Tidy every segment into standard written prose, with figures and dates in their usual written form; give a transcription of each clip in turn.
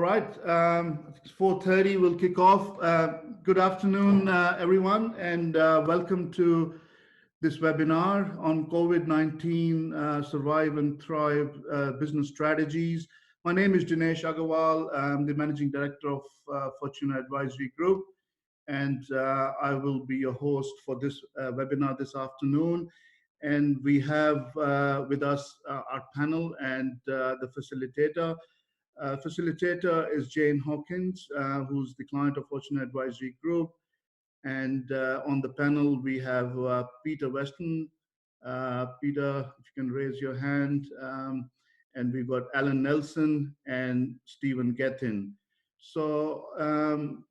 right, it's 4:30. We'll kick off. Good afternoon, everyone, and welcome to this webinar on COVID-19 Survive and Thrive Business Strategies. My name is Dinesh Agarwal. I'm the Managing Director of Fortuna Advisory Group, and I will be your host for this webinar this afternoon. And we have with us our panel and the facilitator. Facilitator is Jane Hawkins, who's the client of Fortuna Advisory Group. And on the panel, we have Peter Weston. Peter, if you can raise your hand. And we've got Alan Nelson and Stephen Gethin. So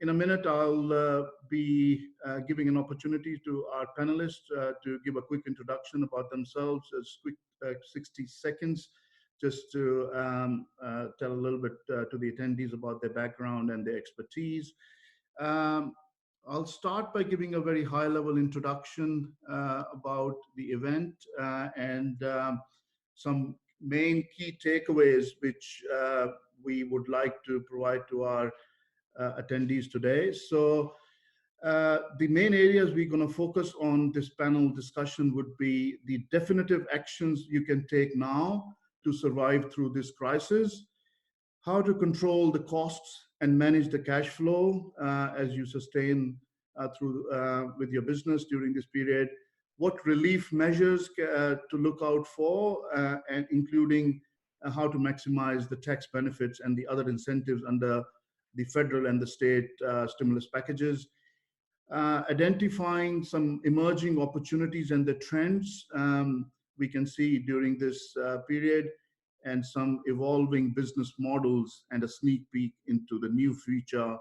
in a minute, I'll be giving an opportunity to our panelists to give a quick introduction about themselves, as quick 60 seconds, just to tell a little bit to the attendees about their background and their expertise. I'll start by giving a very high-level introduction about the event and some main key takeaways which we would like to provide to our attendees today. So the main areas we're going to focus on this panel discussion would be the definitive actions you can take now to survive through this crisis, how to control the costs and manage the cash flow as you sustain through with your business during this period, what relief measures to look out for, and including how to maximize the tax benefits and the other incentives under the federal and the state stimulus packages, identifying some emerging opportunities and the trends we can see during this period, and some evolving business models and a sneak peek into the new future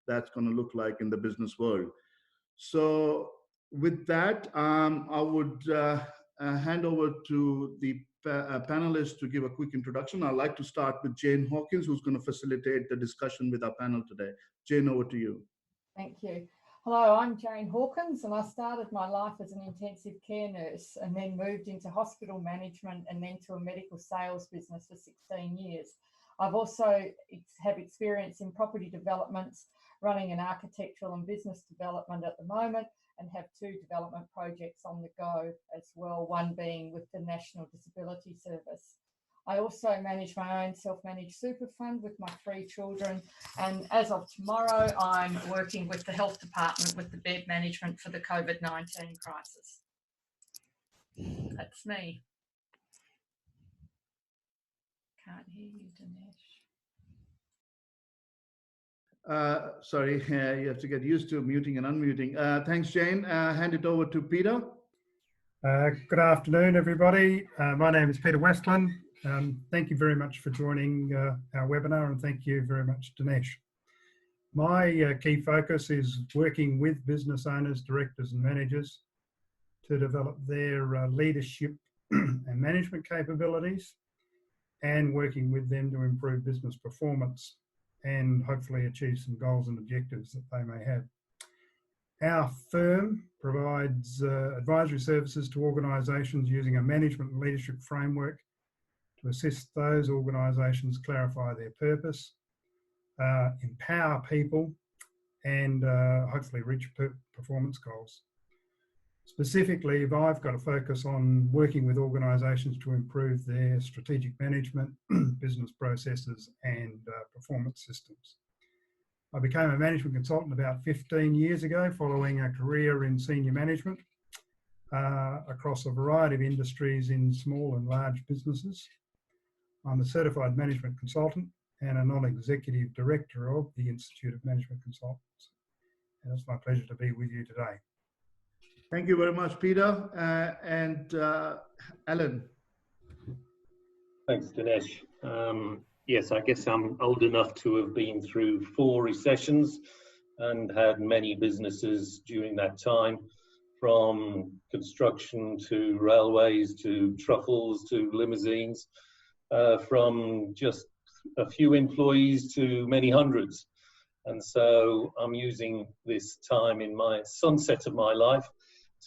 that's going to look like in the business world. So with that, I would hand over to the panelists to give a quick introduction. I'd like to start with Jane Hawkins, who's going to facilitate the discussion with our panel today. Jane, over to you. Thank you. Hello, I'm Jane Hawkins, and I started my life as an intensive care nurse and then moved into hospital management and then to a medical sales business for 16 years. I've also have experience in property developments, running an architectural and business development at the moment, and have 2 development projects on the go as well, one being with the National Disability Service. I also manage my own self-managed super fund with my 3 children. And as of tomorrow, I'm working with the health department with the bed management for the COVID-19 crisis. That's me. Can't hear you, Dinesh. Sorry, you have to get used to muting and unmuting. Thanks, Jane. Hand it over to Peter. Good afternoon, everybody. My name is Peter Westland. Thank you very much for joining our webinar, and thank you very much, Dinesh. My key focus is working with business owners, directors and managers to develop their leadership and management capabilities, and working with them to improve business performance and hopefully achieve some goals and objectives that they may have. Our firm provides advisory services to organisations using a management and leadership framework to assist those organisations clarify their purpose, empower people, and hopefully reach performance goals. Specifically, I've got a focus on working with organisations to improve their strategic management, business processes, and performance systems. I became a management consultant about 15 years ago, following a career in senior management across a variety of industries in small and large businesses. I'm a certified management consultant and a non-executive director of the Institute of Management Consultants. And it's my pleasure to be with you today. Thank you very much, Peter. And Alan. Thanks, Dinesh. Yes, I guess I'm old enough to have been through 4 recessions and had many businesses during that time, from construction to railways to truffles to limousines. From just a few employees to many hundreds. And so I'm using this time in my sunset of my life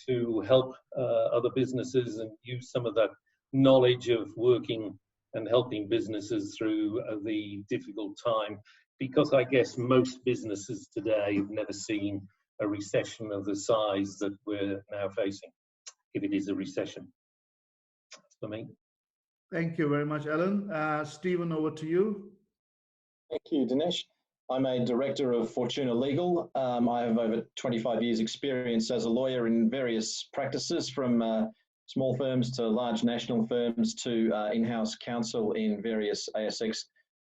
to help other businesses and use some of that knowledge of working and helping businesses through the difficult time because I guess most businesses today have never seen a recession of the size that we're now facing, if it is a recession. That's for me. Thank you very much, Alan. Stephen, over to you. Thank you, Dinesh. I'm a director of Fortuna Legal. I have over 25 years experience as a lawyer in various practices, from small firms to large national firms to in-house counsel in various ASX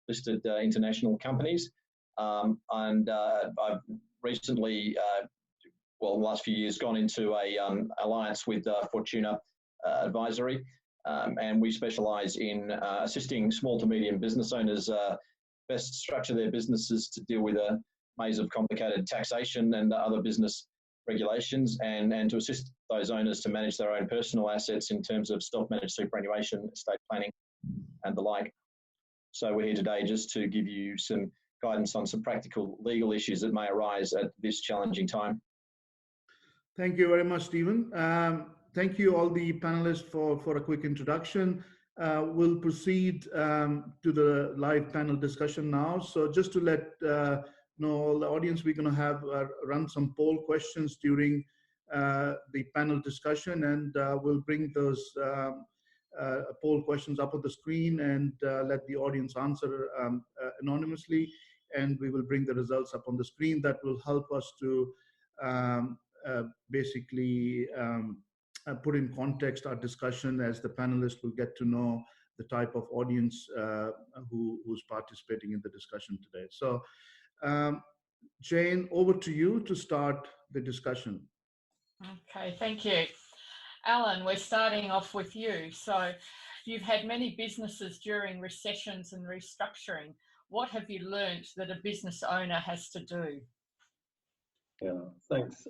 listed international companies. And I've recently, well, the last few years, gone into a alliance with Fortuna Advisory, and we specialise in assisting small to medium business owners best structure their businesses to deal with a maze of complicated taxation and other business regulations, and to assist those owners to manage their own personal assets in terms of self-managed superannuation, estate planning, and the like. So we're here today just to give you some guidance on some practical legal issues that may arise at this challenging time. Thank you very much, Stephen. Thank you all the panelists for a quick introduction. We'll proceed to the live panel discussion now. So just to let know all the audience, we're going to have run some poll questions during the panel discussion, and we'll bring those poll questions up on the screen and let the audience answer anonymously, and we will bring the results up on the screen. That will help us to basically put in context our discussion, as the panelists will get to know the type of audience who's participating in the discussion today. So Jane, over to you to start the discussion. Okay, thank you. Alan, we're starting off with you. So you've had many businesses during recessions and restructuring. What have you learned that a business owner has to do? Yeah, thanks.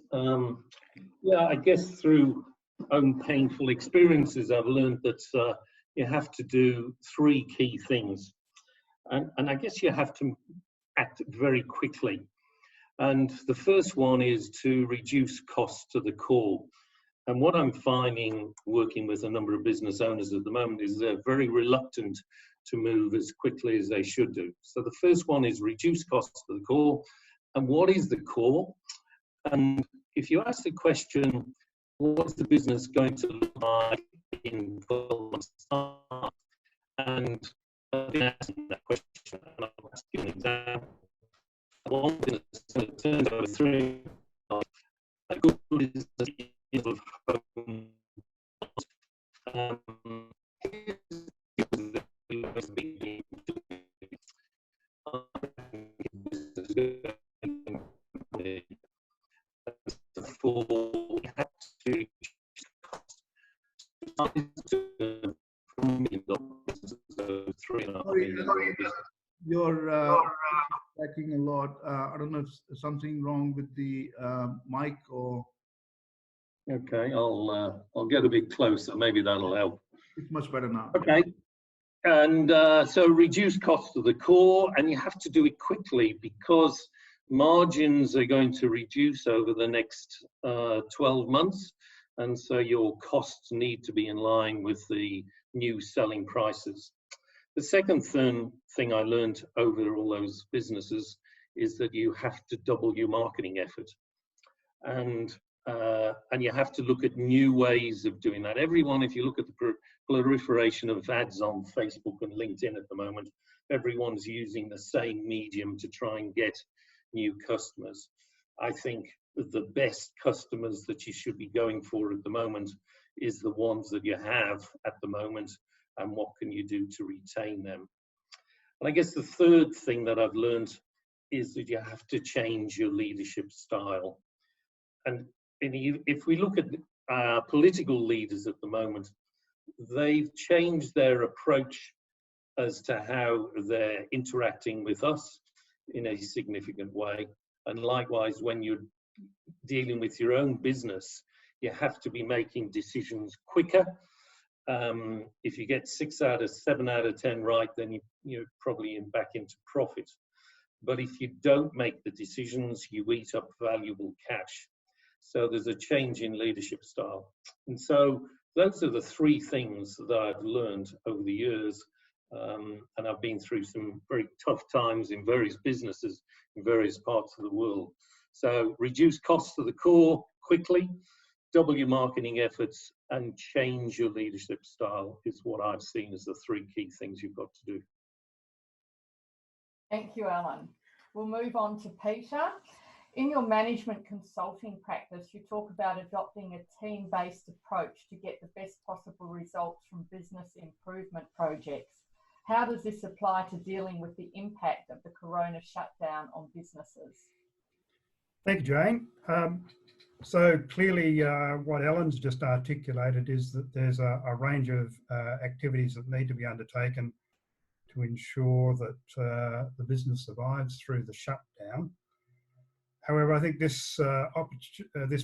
Yeah, I guess through own painful experiences, I've learned that you have to do three key things. And I guess you have to act very quickly. And the first one is to reduce costs to the core. And what I'm finding working with a number of business owners at the moment is they're very reluctant to move as quickly as they should do. So the first one is reduce costs to the core. And what is the core? And if you ask the question, what's the business going to look like in 12 months' time? And I've been asking that question, and I'll ask you an example. One business that turns over 3 a good business of home. You're tracking a lot. I don't know if there's something wrong with the mic or. Okay, I'll get a bit closer. Maybe that'll help. It's much better now. Okay, and so reduce costs to the core, and you have to do it quickly because margins are going to reduce over the next 12 months, and so your costs need to be in line with the new selling prices. The second thing I learned over all those businesses is that you have to double your marketing effort, and you have to look at new ways of doing that. Everyone, if you look at the proliferation of ads on Facebook and LinkedIn at the moment, everyone's using the same medium to try and get new customers. I think the best customers that you should be going for at the moment is the ones that you have at the moment, and what can you do to retain them. And I guess the third thing that I've learned is that you have to change your leadership style. And if we look at political leaders at the moment, they've changed their approach as to how they're interacting with us in a significant way. And likewise, when you're dealing with your own business, you have to be making decisions quicker. If you get 7 out of 10 right, then you're probably back into profit. But if you don't make the decisions, you eat up valuable cash. So there's a change in leadership style. And so those are the three things that I've learned over the years. And I've been through some very tough times in various businesses in various parts of the world. So reduce costs to the core quickly, double your marketing efforts, and change your leadership style is what I've seen as the three key things you've got to do. Thank you, Alan. We'll move on to Peter. In your management consulting practice, you talk about adopting a team-based approach to get the best possible results from business improvement projects. How does this apply to dealing with the impact of the corona shutdown on businesses? Thank you, Jane. So clearly what Alan's just articulated is that there's a range of activities that need to be undertaken to ensure that the business survives through the shutdown. However, I think this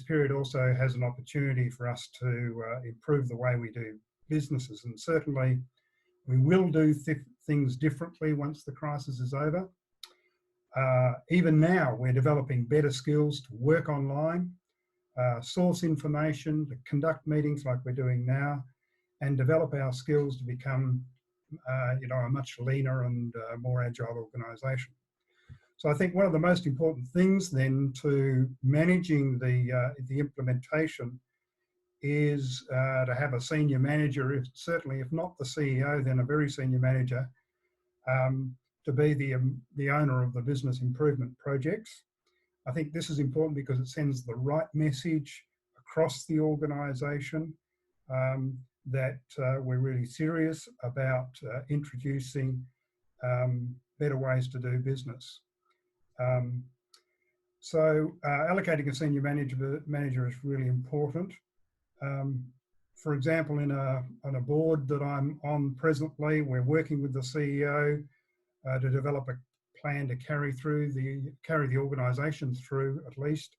period also has an opportunity for us to improve the way we do businesses, and certainly we will do things differently once the crisis is over. Even now, we're developing better skills to work online, source information, to conduct meetings like we're doing now, and develop our skills to become a much leaner and more agile organisation. So I think one of the most important things then to managing the implementation is to have a senior manager, certainly if not the CEO, then a very senior manager, to be the owner of the business improvement projects. I think this is important because it sends the right message across the organisation that we're really serious about introducing better ways to do business. So allocating a senior manager is really important. For example, on a board that I'm on presently, we're working with the CEO to develop a plan to carry the organisation through at least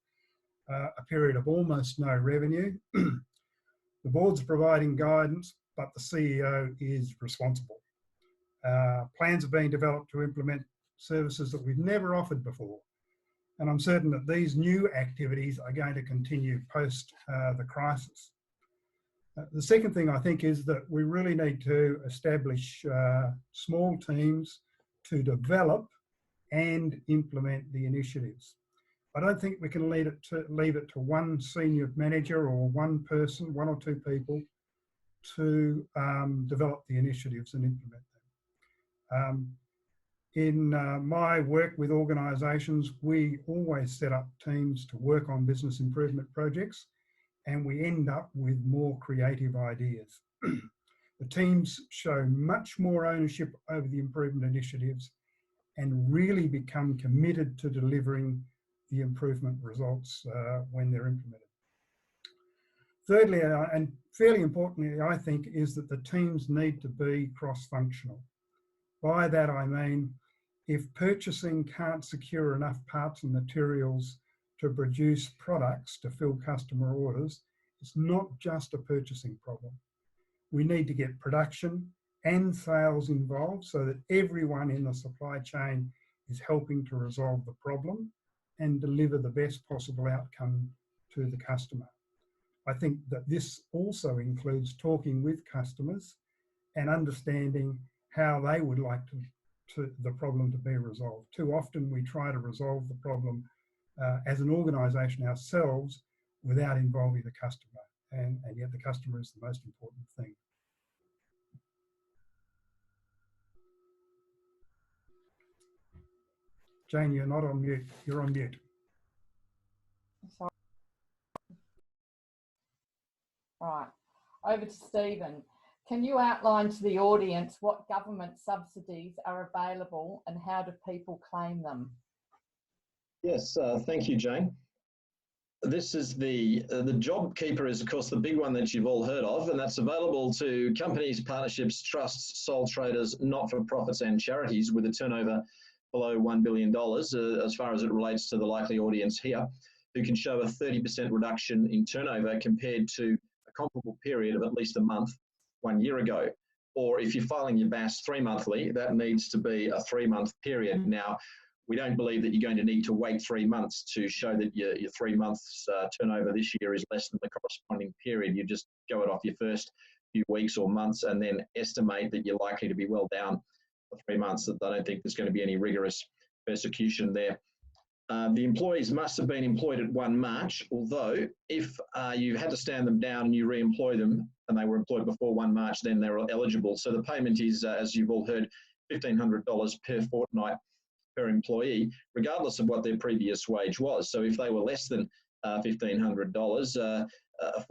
a period of almost no revenue. The board's providing guidance, but the CEO is responsible. Plans are being developed to implement services that we've never offered before. And I'm certain that these new activities are going to continue post the crisis. The second thing I think is that we really need to establish small teams to develop and implement the initiatives. I don't think we can leave it to one senior manager or one person, one or two people, to develop the initiatives and implement them. In my work with organisations, we always set up teams to work on business improvement projects, and we end up with more creative ideas. The teams show much more ownership over the improvement initiatives and really become committed to delivering the improvement results when they're implemented. Thirdly, and fairly importantly, I think, is that the teams need to be cross-functional. By that I mean, if purchasing can't secure enough parts and materials to produce products to fill customer orders, it's not just a purchasing problem. We need to get production and sales involved so that everyone in the supply chain is helping to resolve the problem and deliver the best possible outcome to the customer. I think that this also includes talking with customers and understanding how they would like the problem to be resolved. Too often we try to resolve the problem as an organisation ourselves without involving the customer, and yet the customer is the most important thing. Jane, you're not on mute. You're on mute. Sorry. Right, over to Stephen. Can you outline to the audience what government subsidies are available and how do people claim them? Yes, thank you, Jane. This is the JobKeeper is, of course, the big one that you've all heard of, and that's available to companies, partnerships, trusts, sole traders, not-for-profits and charities with a turnover below $1 billion, as far as it relates to the likely audience here, who can show a 30% reduction in turnover compared to a comparable period of at least a month 1 year ago. Or if you're filing your BAS 3 monthly, that needs to be a 3-month period. Now, we don't believe that you're going to need to wait 3 months to show that your 3 months turnover this year is less than the corresponding period. You just go it off your first few weeks or months and then estimate that you're likely to be well down for 3 months, that I don't think there's going to be any rigorous persecution there. The employees must have been employed at 1 March, although if you had to stand them down and you re-employ them and they were employed before 1 March, then they're eligible. So the payment is, as you've all heard, $1,500 per fortnight per employee, regardless of what their previous wage was. So if they were less than $1,500 a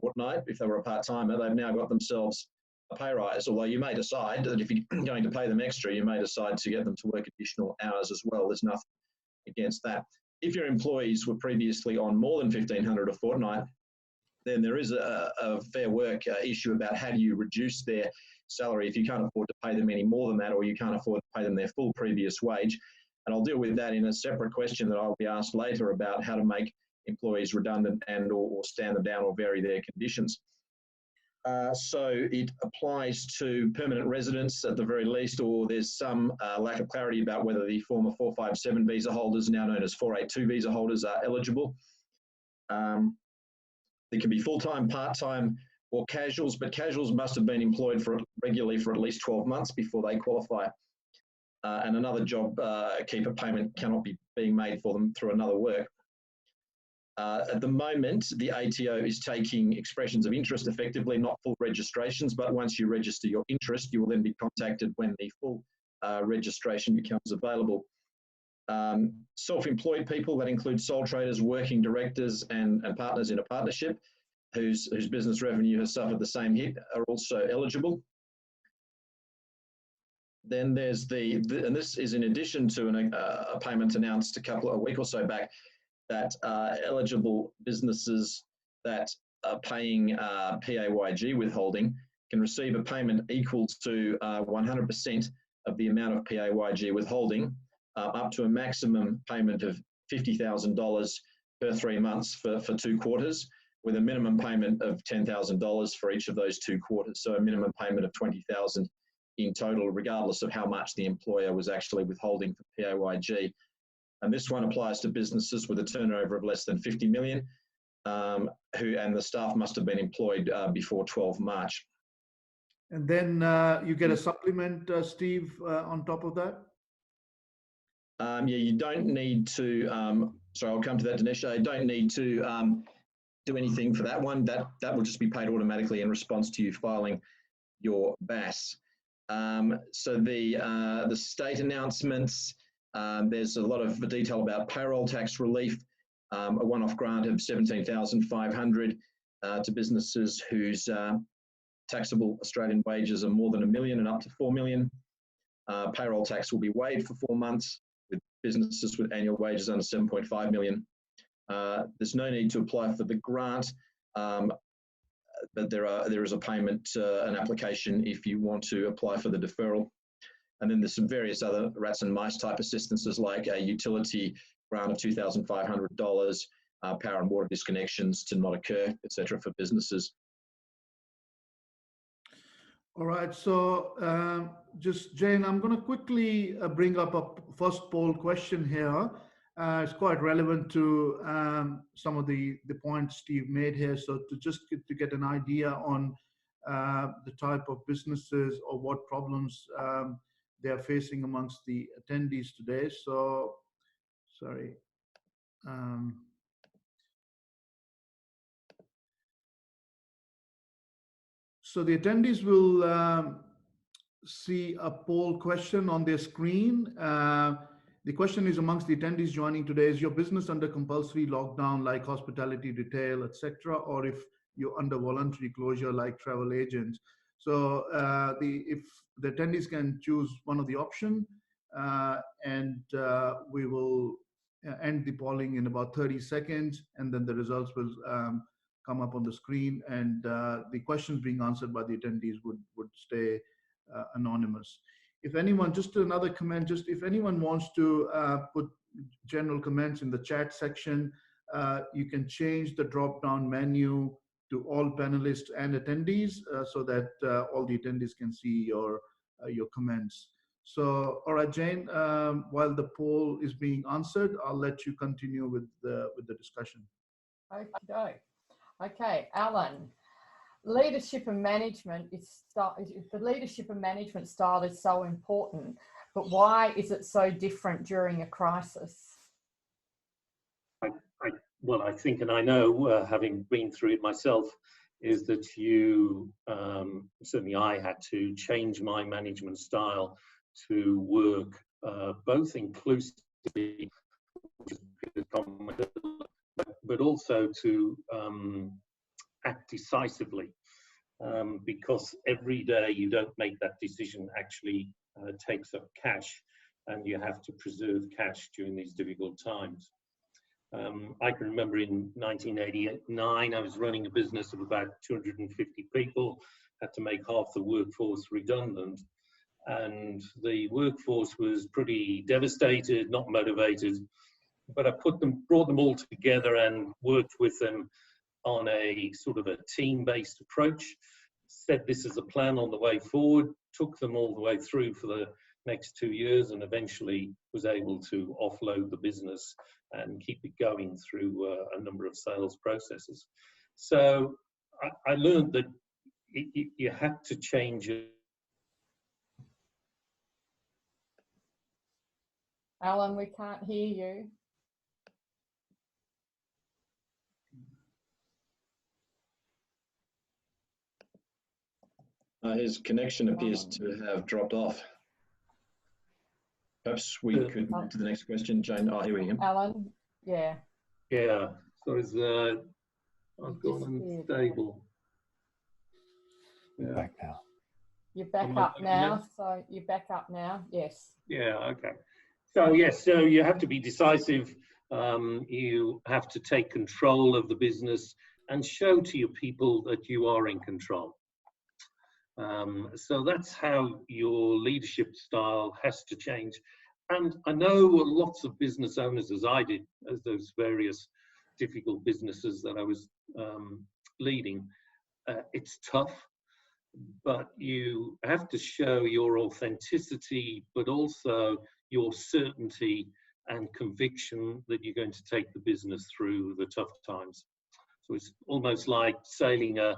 fortnight, if they were a part-timer, they've now got themselves a pay rise, although you may decide that if you're going to pay them extra, you may decide to get them to work additional hours as well. There's nothing against that. If your employees were previously on more than $1,500 a fortnight, then there is a fair work issue about how do you reduce their salary if you can't afford to pay them any more than that, or you can't afford to pay them their full previous wage. And I'll deal with that in a separate question that I'll be asked later about how to make employees redundant and or stand them down or vary their conditions. So it applies to permanent residents at the very least, or there's some lack of clarity about whether the former 457 visa holders, now known as 482 visa holders, are eligible. They can be full-time, part-time, or casuals, but casuals must have been employed regularly for at least 12 months before they qualify. And another job keeper payment cannot be being made for them through another work. At the moment, the ATO is taking expressions of interest effectively, not full registrations, but once you register your interest, you will then be contacted when the full registration becomes available. Self-employed people, that includes sole traders, working directors and partners in a partnership whose business revenue has suffered the same hit, are also eligible. Then there's and this is in addition to a payment announced a week or so back, that eligible businesses that are paying PAYG withholding can receive a payment equal to 100% of the amount of PAYG withholding, up to a maximum payment of $50,000 per 3 months for 2 quarters, with a minimum payment of $10,000 for each of those 2 quarters. So a minimum payment of $20,000 in total, regardless of how much the employer was actually withholding for PAYG. And this one applies to businesses with a turnover of less than 50 million, and the staff must have been employed before 12 March. And then you get a supplement, Steve, on top of that? Yeah, you don't need to, sorry, I'll come to that, Dinesh. You don't need to do anything for that one. That will just be paid automatically in response to you filing your BAS. So the state announcements, there's a lot of detail about payroll tax relief, a one-off grant of $17,500 to businesses whose taxable Australian wages are more than $1 million and up to $4 million. Payroll tax will be waived for 4 months with businesses with annual wages under $7.5 million. There's no need to apply for the grant, but there is a payment, an application if you want to apply for the deferral. And then there's some various other rats and mice type assistances, like a utility grant of $2,500, power and water disconnections to not occur, etc., for businesses. All right, so just Jane, I'm going to quickly bring up a first poll question here. It's quite relevant to some of the points Steve made here. So to get an idea on the type of businesses or what problems they are facing amongst the attendees today. So, sorry. So the attendees will see a poll question on their screen. The question is, amongst the attendees joining today, is your business under compulsory lockdown like hospitality, retail, etc., or if you're under voluntary closure like travel agents? So if the attendees can choose one of the option, and we will end the polling in about 30 seconds, and then the results will come up on the screen, and the questions being answered by the attendees would stay anonymous. If anyone, just another comment, just if anyone wants to put general comments in the chat section, you can change the drop-down menu to all panelists and attendees so that all the attendees can see your comments. So, all right, Jane, while the poll is being answered, I'll let you continue with the discussion. Okay, Alan. leadership and management the leadership and management style is so important, but why is it so different during a crisis? Well, I think, and I know, having been through it myself, is that certainly I had to change my management style to work both inclusively, but also to act decisively, because every day you don't make that decision actually takes up cash, and you have to preserve cash during these difficult times. I can remember in 1989, I was running a business of about 250 people, had to make half the workforce redundant, and the workforce was pretty devastated, not motivated, but I brought them all together and worked with them on a sort of a team-based approach, said this is a plan on the way forward, took them all the way through for the next 2 years, and eventually was able to offload the business and keep it going through a number of sales processes. So I learned that you had to change it. Alan, we can't hear you. His connection appears to have dropped off. Perhaps we could move to the next question, Jane. Oh, here we go. Alan, yeah. Yeah, so it's I've gone unstable. Yeah. Back now. You're back up now, so you're back up now, yes. Yeah, okay. So yes, so you have to be decisive. You have to take control of the business and show to your people that you are in control. So that's how your leadership style has to change. And I know lots of business owners, as I did, as those various difficult businesses that I was leading, it's tough, but you have to show your authenticity, but also your certainty and conviction that you're going to take the business through the tough times. So it's almost like sailing a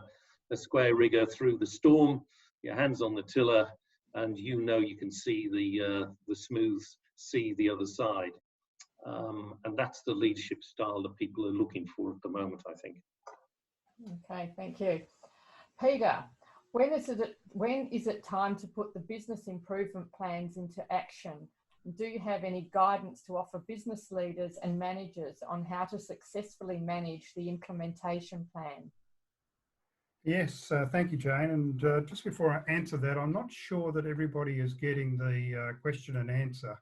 square rigger through the storm, your hands on the tiller, and you know you can see the smooth sea the other side. And that's the leadership style that people are looking for at the moment, I think. Okay, thank you. Peter, when is it time to put the business improvement plans into action? Do you have any guidance to offer business leaders and managers on how to successfully manage the implementation plan? Yes, thank you, Jane. And just before I answer that, I'm not sure that everybody is getting the question and answer.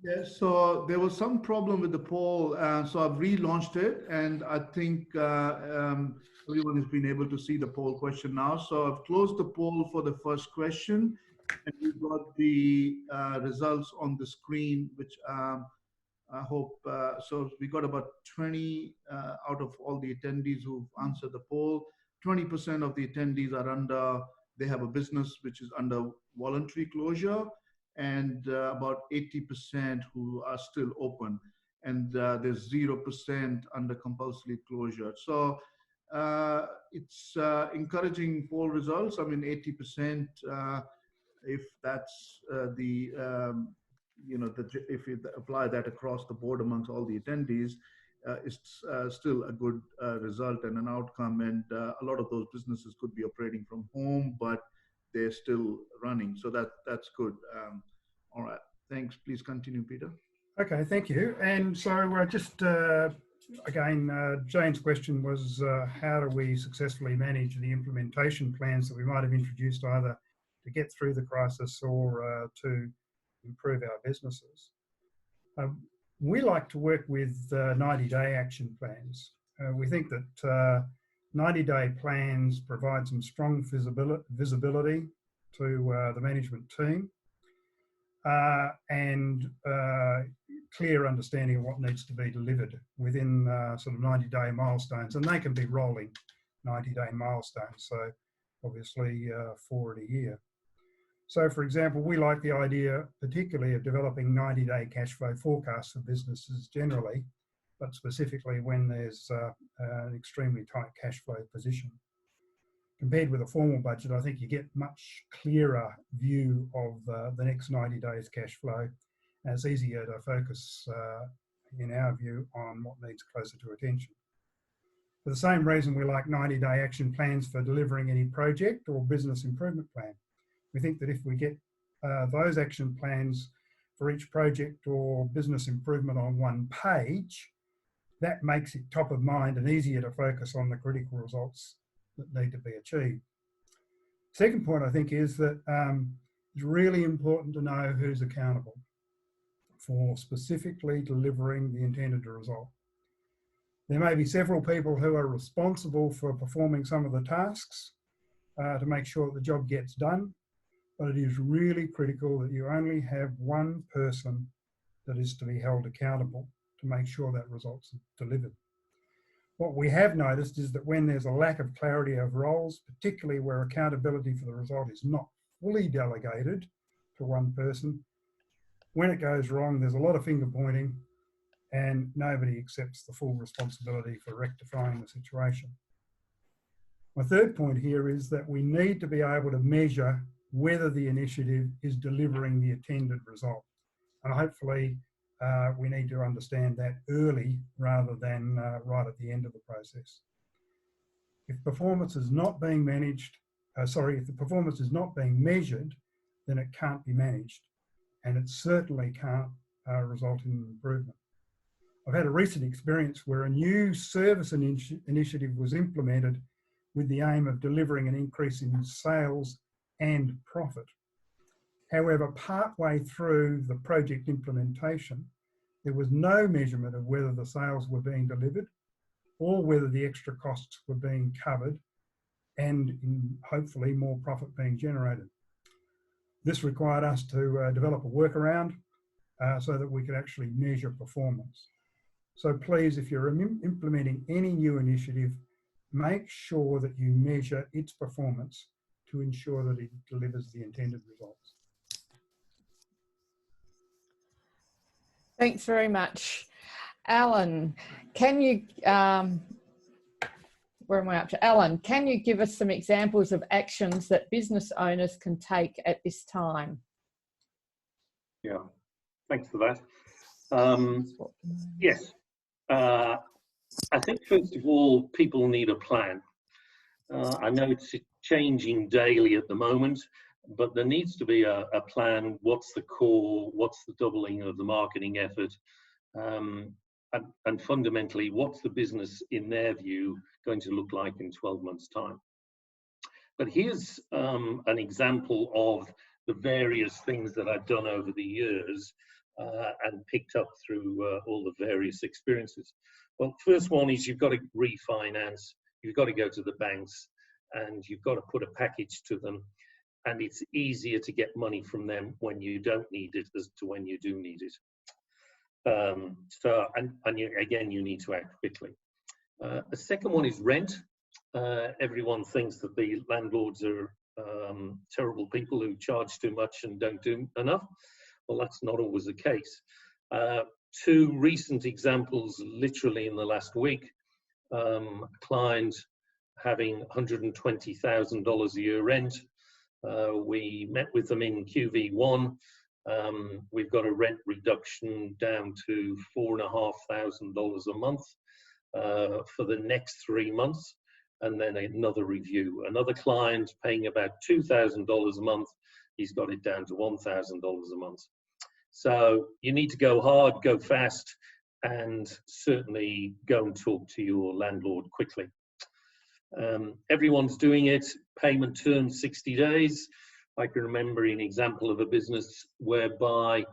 Yes, so there was some problem with the poll, so I've relaunched it, and I think everyone has been able to see the poll question now. So I've closed the poll for the first question, and we've got the results on the screen, which I hope, so we got about 20 out of all the attendees who've answered the poll. 20% of the attendees are they have a business which is under voluntary closure, and about 80% who are still open, and there's 0% under compulsory closure. So it's encouraging poll results. I mean, 80%, if that's if you apply that across the board amongst all the attendees, it's still a good result and an outcome. And a lot of those businesses could be operating from home, but they're still running. So that's good. All right. Thanks. Please continue, Peter. Okay, thank you. And so just again, Jane's question was, how do we successfully manage the implementation plans that we might have introduced either to get through the crisis or to improve our businesses? We like to work with 90-day action plans. We think that 90-day plans provide some strong visibility to the management team and clear understanding of what needs to be delivered within sort of 90-day milestones, and they can be rolling 90-day milestones, so obviously 4 in a year. So, for example, we like the idea particularly of developing 90-day cash flow forecasts for businesses generally, but specifically when there's an extremely tight cash flow position. Compared with a formal budget, I think you get much clearer view of the next 90 days cash flow, and it's easier to focus, in our view, on what needs closer to attention. For the same reason, we like 90-day action plans for delivering any project or business improvement plan. We think that if we get those action plans for each project or business improvement on one page, that makes it top of mind and easier to focus on the critical results that need to be achieved. Second point, I think, is that it's really important to know who's accountable for specifically delivering the intended result. There may be several people who are responsible for performing some of the tasks to make sure that the job gets done, but it is really critical that you only have one person that is to be held accountable to make sure that result's delivered. What we have noticed is that when there's a lack of clarity of roles, particularly where accountability for the result is not fully delegated to one person, when it goes wrong, there's a lot of finger pointing and nobody accepts the full responsibility for rectifying the situation. My third point here is that we need to be able to measure whether the initiative is delivering the intended result. And hopefully we need to understand that early rather than right at the end of the process. If performance is not being managed, if the performance is not being measured, then it can't be managed, and it certainly can't result in improvement. I've had a recent experience where a new service initiative was implemented with the aim of delivering an increase in sales and profit. However, partway through the project implementation, there was no measurement of whether the sales were being delivered or whether the extra costs were being covered and hopefully more profit being generated. This required us to develop a workaround so that we could actually measure performance. So please, if you're implementing any new initiative, make sure that you measure its performance to ensure that it delivers the intended results. Thanks very much. Alan, can you, where am I up to? Alan, can you give us some examples of actions that business owners can take at this time? Yeah, thanks for that. Yes, I think first of all, people need a plan. I know it's changing daily at the moment, but there needs to be a plan. What's the core? What's the doubling of the marketing effort? And fundamentally, what's the business, in their view, going to look like in 12 months' time? But here's an example of the various things that I've done over the years and picked up through all the various experiences. Well, first one is you've got to refinance, you've got to go to the banks, and you've got to put a package to them. And it's easier to get money from them when you don't need it as to when you do need it. Again, you need to act quickly. The second one is rent. Everyone thinks that the landlords are terrible people who charge too much and don't do enough. Well, that's not always the case. Two recent examples, literally in the last week, a client having $120,000 a year rent. We met with them in QV1. We've got a rent reduction down to $4,500 a month for the next 3 months, and then another review. Another client paying about $2,000 a month, he's got it down to $1,000 a month. So you need to go hard, go fast, and certainly go and talk to your landlord quickly. Everyone's doing it. Payment terms 60 days. I can remember an example of a business whereby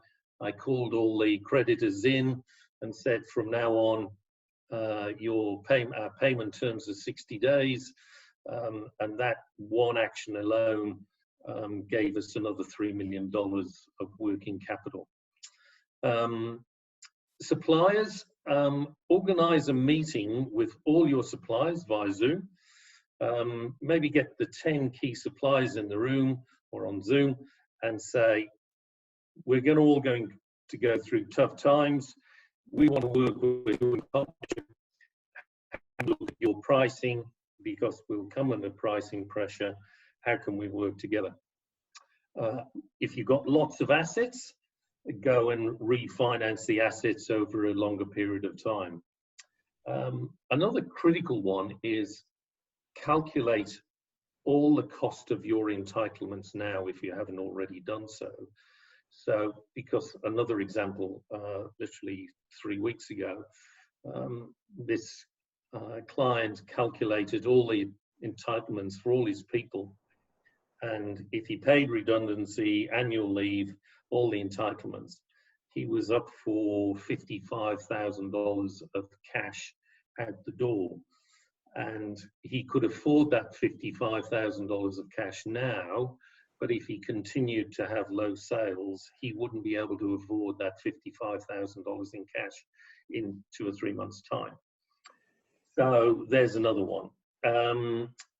I called all the creditors in and said, from now on, your payment terms are 60 days. And that one action alone gave us another $3 million of working capital. Suppliers, organize a meeting with all your suppliers via Zoom. Maybe get the 10 key suppliers in the room or on Zoom and say, we're all going to go through tough times. We want to work with you in partnership and look at your pricing, because we'll come under pricing pressure. How can we work together? If you've got lots of assets, go and refinance the assets over a longer period of time. Another critical one is calculate all the cost of your entitlements now if you haven't already done so. So, because another example, literally 3 weeks ago, this client calculated all the entitlements for all his people. And if he paid redundancy, annual leave, all the entitlements, he was up for $55,000 of cash out the door. And he could afford that $55,000 of cash now, but if he continued to have low sales, he wouldn't be able to afford that $55,000 in cash in 2 or 3 months' time. So there's another one.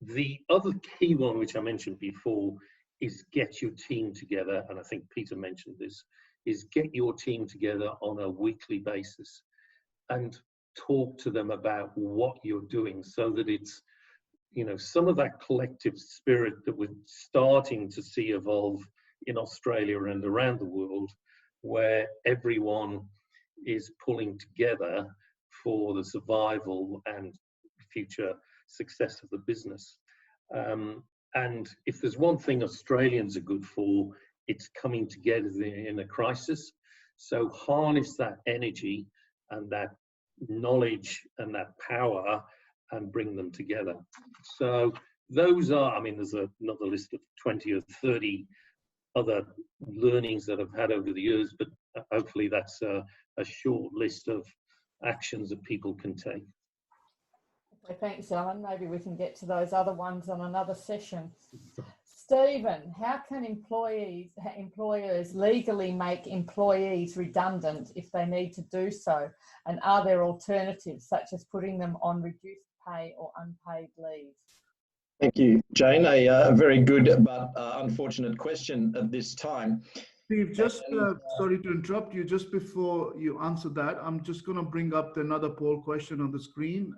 The other key one, which I mentioned before, is get your team together, and I think Peter mentioned this, is get your team together on a weekly basis and talk to them about what you're doing, so that it's, you know, some of that collective spirit that we're starting to see evolve in Australia and around the world, where everyone is pulling together for the survival and future success of the business. And if there's one thing Australians are good for, it's coming together in a crisis. So harness that energy and that knowledge and that power and bring them together. So those are, I mean, there's another list of 20 or 30 other learnings that I've had over the years, but hopefully that's a short list of actions that people can take. Okay, thanks, Alan. Maybe we can get to those other ones on another session. Stephen, how can employers legally make employees redundant if they need to do so? And are there alternatives, such as putting them on reduced pay or unpaid leave? Thank you, Jane. A very good but unfortunate question at this time. Steve, just sorry to interrupt you. Just before you answer that, I'm just going to bring up another poll question on the screen.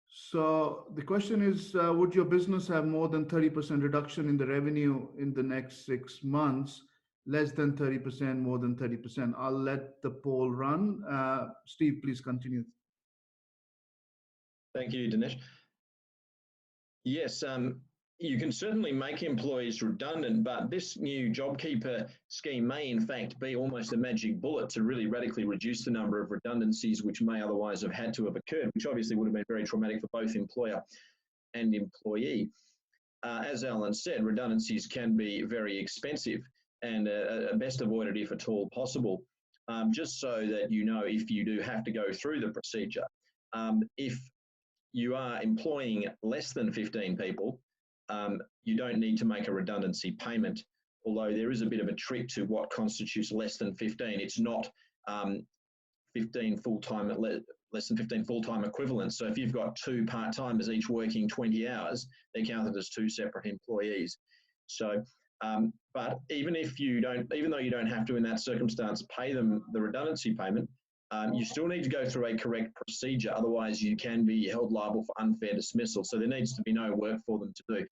So the question is, would your business have more than 30% reduction in the revenue in the next 6 months, less than 30%, more than 30%? I'll let the poll run. Steve, please continue. Thank you, Dinesh. Yes, you can certainly make employees redundant, but this new JobKeeper scheme may in fact be almost a magic bullet to really radically reduce the number of redundancies which may otherwise have had to have occurred, which obviously would have been very traumatic for both employer and employee. As Alan said, redundancies can be very expensive and best avoided if at all possible, just so that you know if you do have to go through the procedure. If you are employing less than 15 people, you don't need to make a redundancy payment, although there is a bit of a trick to what constitutes less than 15. It's not 15 full-time, less than 15 full-time equivalents. So if you've got 2 part-timers each working 20 hours, they're counted as 2 separate employees. So, but even though you don't have to in that circumstance pay them the redundancy payment, you still need to go through a correct procedure. Otherwise, you can be held liable for unfair dismissal. So there needs to be no work for them to do.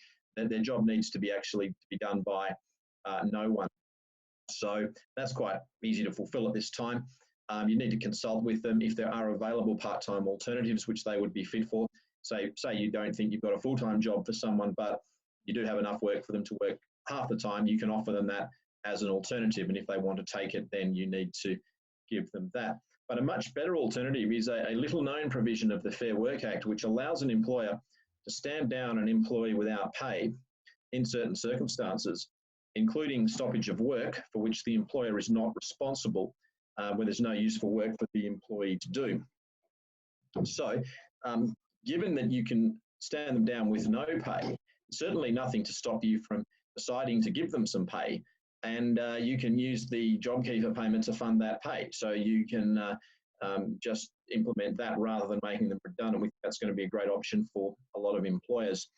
Their job needs to be actually be done by no one. So that's quite easy to fulfill at this time. You need to consult with them if there are available part-time alternatives, which they would be fit for. Say you don't think you've got a full-time job for someone, but you do have enough work for them to work half the time, you can offer them that as an alternative. And if they want to take it, then you need to give them that. But a much better alternative is a little-known provision of the Fair Work Act, which allows an employer to stand down an employee without pay in certain circumstances, including stoppage of work for which the employer is not responsible, where there's no useful work for the employee to do. So, given that you can stand them down with no pay, certainly nothing to stop you from deciding to give them some pay. And you can use the JobKeeper payment to fund that pay. So you can just implement that rather than making them redundant. That's going to be a great option for a lot of employers.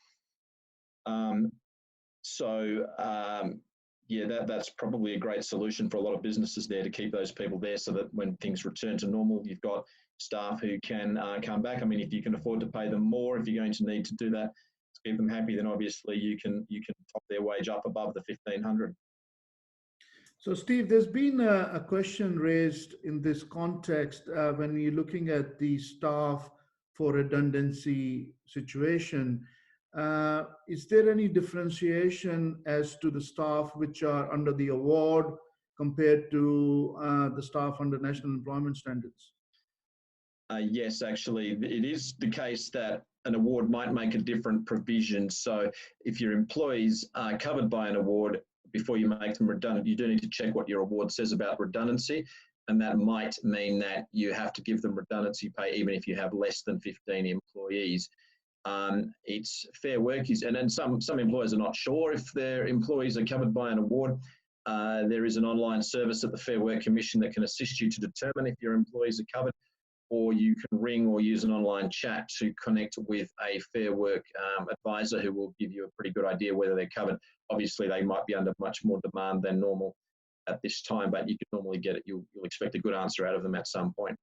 yeah, that's probably a great solution for a lot of businesses there, to keep those people there so that when things return to normal, you've got staff who can come back. I mean, if you can afford to pay them more, if you're going to need to do that to keep them happy, then obviously you can top their wage up above the 1,500. So, Steve, there's been a question raised in this context when you're looking at the staff for redundancy situation. Is there any differentiation as to the staff which are under the award compared to the staff under national employment standards? Yes, actually, it is the case that an award might make a different provision. So if your employees are covered by an award, before you make them redundant, you do need to check what your award says about redundancy. And that might mean that you have to give them redundancy pay even if you have less than 15 employees. It's Fair Work and some employers are not sure if their employees are covered by an award. There is an online service at the Fair Work Commission that can assist you to determine if your employees are covered, or you can ring or use an online chat to connect with a Fair Work advisor who will give you a pretty good idea whether they're covered. Obviously, they might be under much more demand than normal at this time, but you can normally get it. You'll expect a good answer out of them at some point.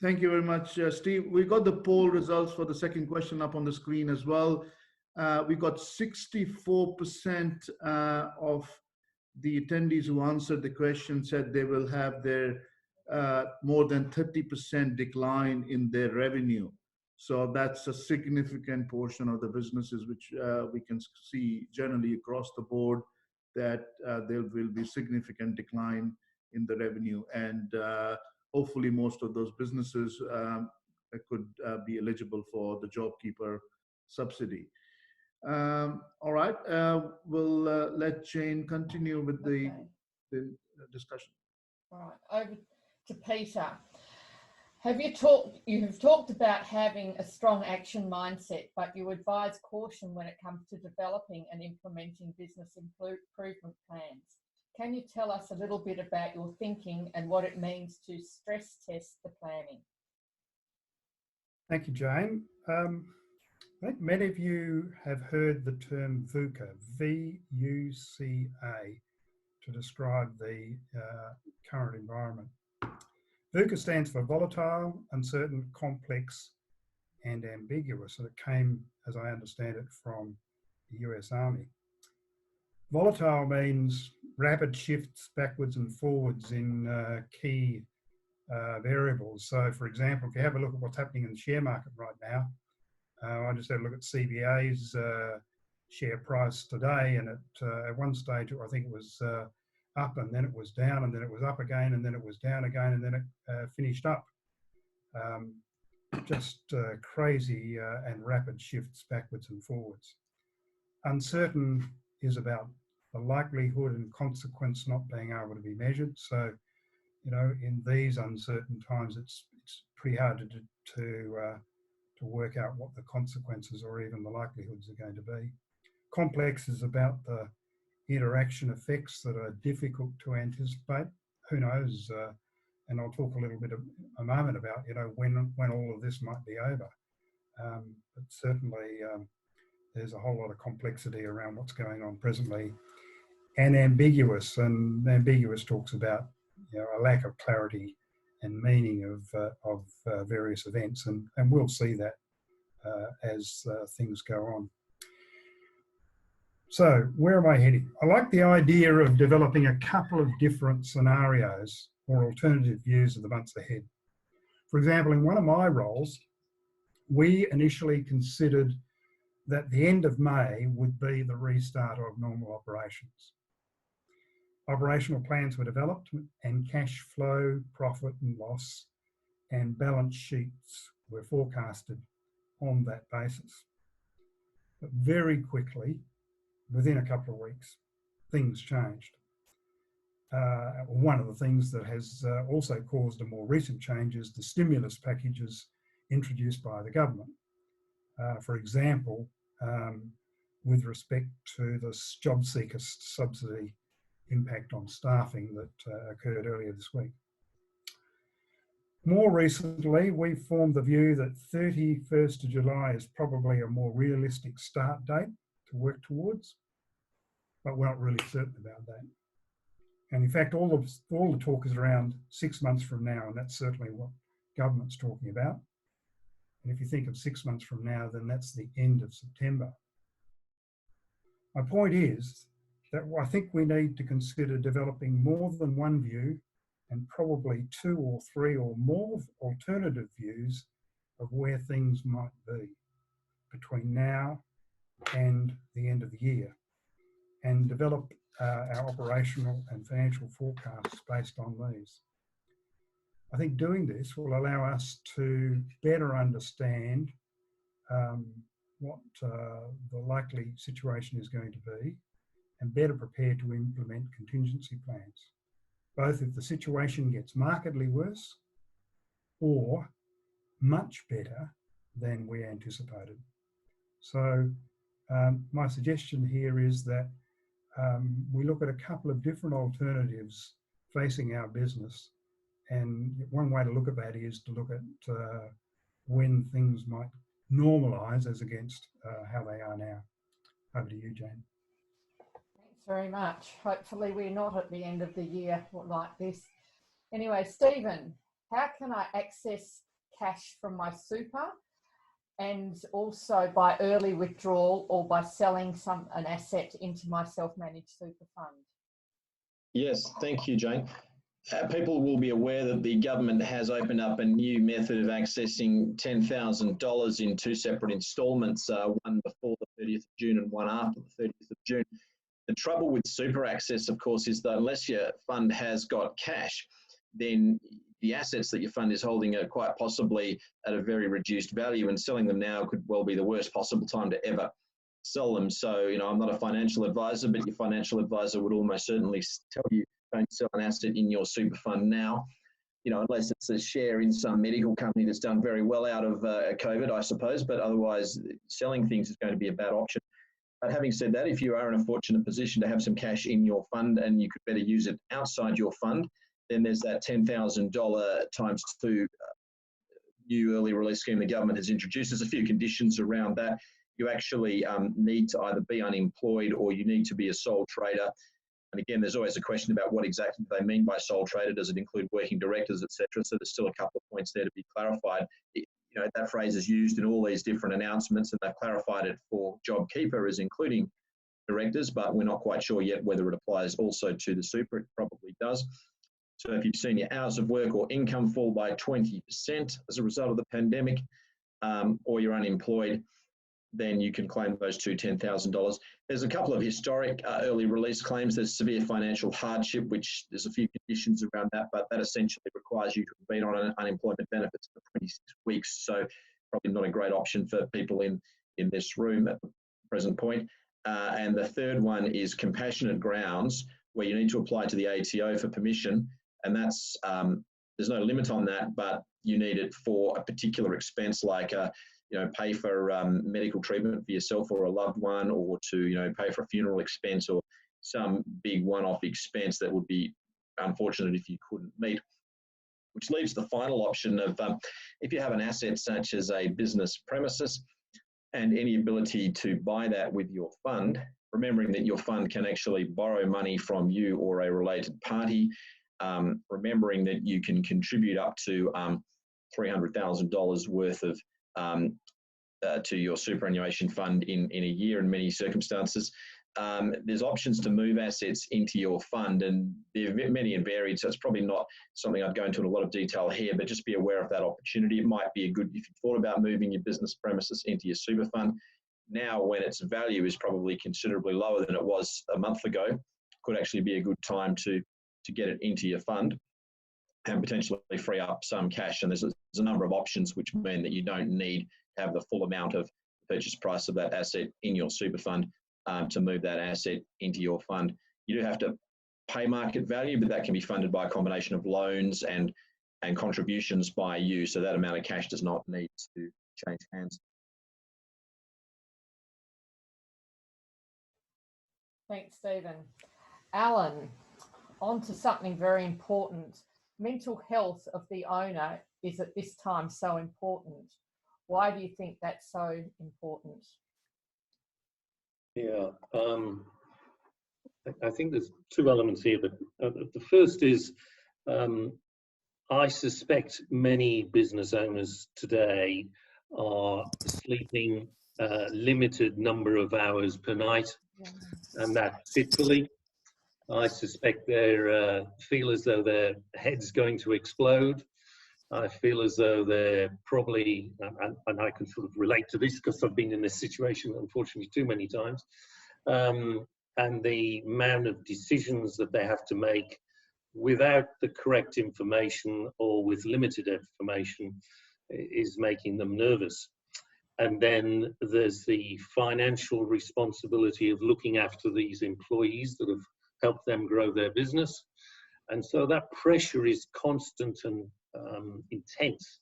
Thank you very much, Steve. We got the poll results for the second question up on the screen as well. We got 64% of the attendees who answered the question said they will have their more than 30% decline in their revenue. So that's a significant portion of the businesses which we can see generally across the board, that there will be significant decline in the revenue. And hopefully most of those businesses could be eligible for the JobKeeper subsidy. All right, we'll let Jane continue with the discussion. All right, over to Peter. You have talked about having a strong action mindset, but you advise caution when it comes to developing and implementing business improvement plans. Can you tell us a little bit about your thinking and what it means to stress test the planning? Thank you, Jane. I think many of you have heard the term VUCA, V-U-C-A, to describe the current environment. VUCA stands for volatile, uncertain, complex, and ambiguous. And it came, as I understand it, from the US Army. Volatile means rapid shifts backwards and forwards in key variables. So, for example, if you have a look at what's happening in the share market right now, I just had a look at CBA's share price today, and at one stage I think it was up, and then it was down, and then it was up again, and then it was down again, and then it finished up. Just crazy and rapid shifts backwards and forwards. Uncertain is about the likelihood and consequence not being able to be measured. So, you know, in these uncertain times, it's pretty hard to work out what the consequences or even the likelihoods are going to be. Complex is about the interaction effects that are difficult to anticipate. Who knows? And I'll talk a little bit a moment about, you know, when all of this might be over. But certainly there's a whole lot of complexity around what's going on presently. And ambiguous talks about, you know, a lack of clarity and meaning of various events, and we'll see that as things go on. So where am I heading? I like the idea of developing a couple of different scenarios or alternative views of the months ahead. For example, in one of my roles, we initially considered that the end of May would be the restart of normal operations. Operational plans were developed and cash flow, profit and loss, and balance sheets were forecasted on that basis. But very quickly, within a couple of weeks, things changed. One of the things that has also caused a more recent change is the stimulus packages introduced by the government. For example, with respect to the job seeker subsidy impact on staffing that occurred earlier this week. More recently, we formed the view that 31st of July is probably a more realistic start date to work towards. but we're not really certain about that. And in fact, all the talk is around 6 months from now, and that's certainly what government's talking about. And if you think of 6 months from now, then that's the end of September. My point is that I think we need to consider developing more than one view and probably 2 or 3 or more alternative views of where things might be between now and the end of the year, and develop our operational and financial forecasts based on these. I think doing this will allow us to better understand what the likely situation is going to be and better prepare to implement contingency plans, both if the situation gets markedly worse or much better than we anticipated. So my suggestion here is that we look at a couple of different alternatives facing our business. And one way to look at that is to look at when things might normalise as against how they are now. Over to you, Jane. Thanks very much. Hopefully we're not at the end of the year like this. Anyway, Stephen, how can I access cash from my super, and also by early withdrawal or by selling an asset into my self-managed super fund? Yes, thank you, Jane. People will be aware that the government has opened up a new method of accessing $10,000 in 2 separate instalments, one before the 30th of June and one after the 30th of June. The trouble with super access, of course, is that unless your fund has got cash, then the assets that your fund is holding are quite possibly at a very reduced value, and selling them now could well be the worst possible time to ever sell them. So, I'm not a financial advisor, but your financial advisor would almost certainly tell you don't sell an asset in your super fund now, unless it's a share in some medical company that's done very well out of COVID, I suppose, but otherwise selling things is going to be a bad option. But having said that, if you are in a fortunate position to have some cash in your fund and you could better use it outside your fund, then there's that $10,000 times 2 new early release scheme the government has introduced. There's a few conditions around that. You actually need to either be unemployed or you need to be a sole trader. And again, there's always a question about what exactly they mean by sole trader. Does it include working directors, etc.? So there's still a couple of points there to be clarified. That phrase is used in all these different announcements, and they've clarified it for JobKeeper as including directors, but we're not quite sure yet whether it applies also to the super. It probably does. So if you've seen your hours of work or income fall by 20% as a result of the pandemic, or you're unemployed, then you can claim those two $10,000. There's a couple of historic early release claims. There's severe financial hardship, which there's a few conditions around that, but that essentially requires you to have been on unemployment benefits for 26 weeks. So probably not a great option for people in this room at the present point. And the third one is compassionate grounds, where you need to apply to the ATO for permission. And that's, there's no limit on that, but you need it for a particular expense, like pay for medical treatment for yourself or a loved one, or to pay for a funeral expense or some big one-off expense that would be unfortunate if you couldn't meet. Which leaves the final option of if you have an asset such as a business premises and any ability to buy that with your fund, remembering that your fund can actually borrow money from you or a related party, remembering that you can contribute up to $300,000 worth of to your superannuation fund in a year in many circumstances. There's options to move assets into your fund, and they're many and varied, so it's probably not something I'd go into in a lot of detail here, but just be aware of that opportunity. It might be a good, if you thought about moving your business premises into your super fund, now when its value is probably considerably lower than it was a month ago, could actually be a good time to get it into your fund and potentially free up some cash. And there's a number of options which mean that you don't need to have the full amount of the purchase price of that asset in your super fund to move that asset into your fund. You do have to pay market value, but that can be funded by a combination of loans and contributions by you. So that amount of cash does not need to change hands. Thanks, Stephen. Alan, on to something very important. Mental health of the owner is at this time so important. Why do you think that's so important? Yeah, I think there's two elements here. But the first is I suspect many business owners today are sleeping a limited number of hours per night, and that fitfully. I suspect they feel as though their head's going to explode. I feel as though they're probably, and I can sort of relate to this because I've been in this situation, unfortunately, too many times. And the amount of decisions that they have to make without the correct information or with limited information is making them nervous. And then there's the financial responsibility of looking after these employees that have helped them grow their business. And so that pressure is constant and intense.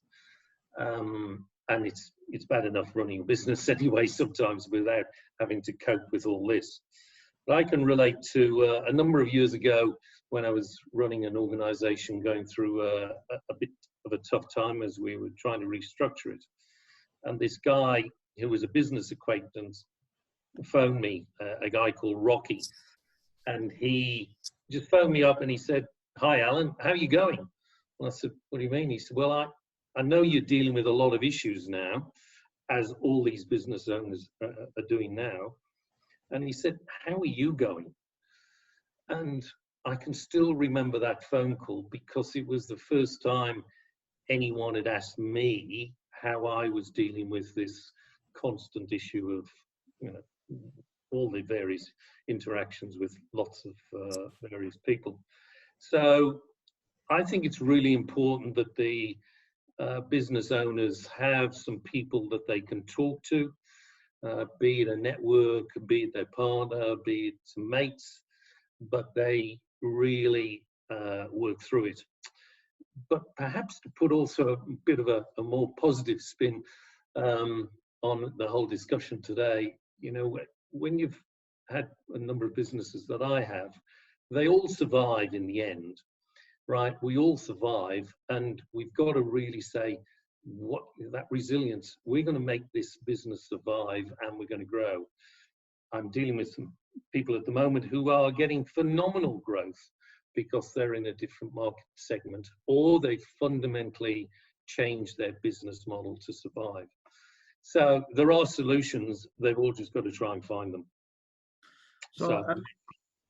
And it's bad enough running a business anyway sometimes without having to cope with all this. But I can relate to a number of years ago when I was running an organization going through a bit of a tough time as we were trying to restructure it. And this guy who was a business acquaintance phoned me, a guy called Rocky. And he just phoned me up and he said, "Hi, Alan, how are you going?" And I said, "What do you mean?" He said, "Well, I know you're dealing with a lot of issues now, as all these business owners are doing now." And he said, "How are you going?" And I can still remember that phone call because it was the first time anyone had asked me how I was dealing with this constant issue of, all the various interactions with lots of various people. So I think it's really important that the business owners have some people that they can talk to, be it a network, be it their partner, be it some mates, but they really work through it. But perhaps to put also a bit of a more positive spin on the whole discussion today, when you've had a number of businesses that I have, they all survive in the end, right? We all survive, and we've got to really say, what that resilience, we're going to make this business survive and we're going to grow. I'm dealing with some people at the moment who are getting phenomenal growth because they're in a different market segment, or they fundamentally changed their business model to survive. So there are solutions, they've all just got to try and find them. So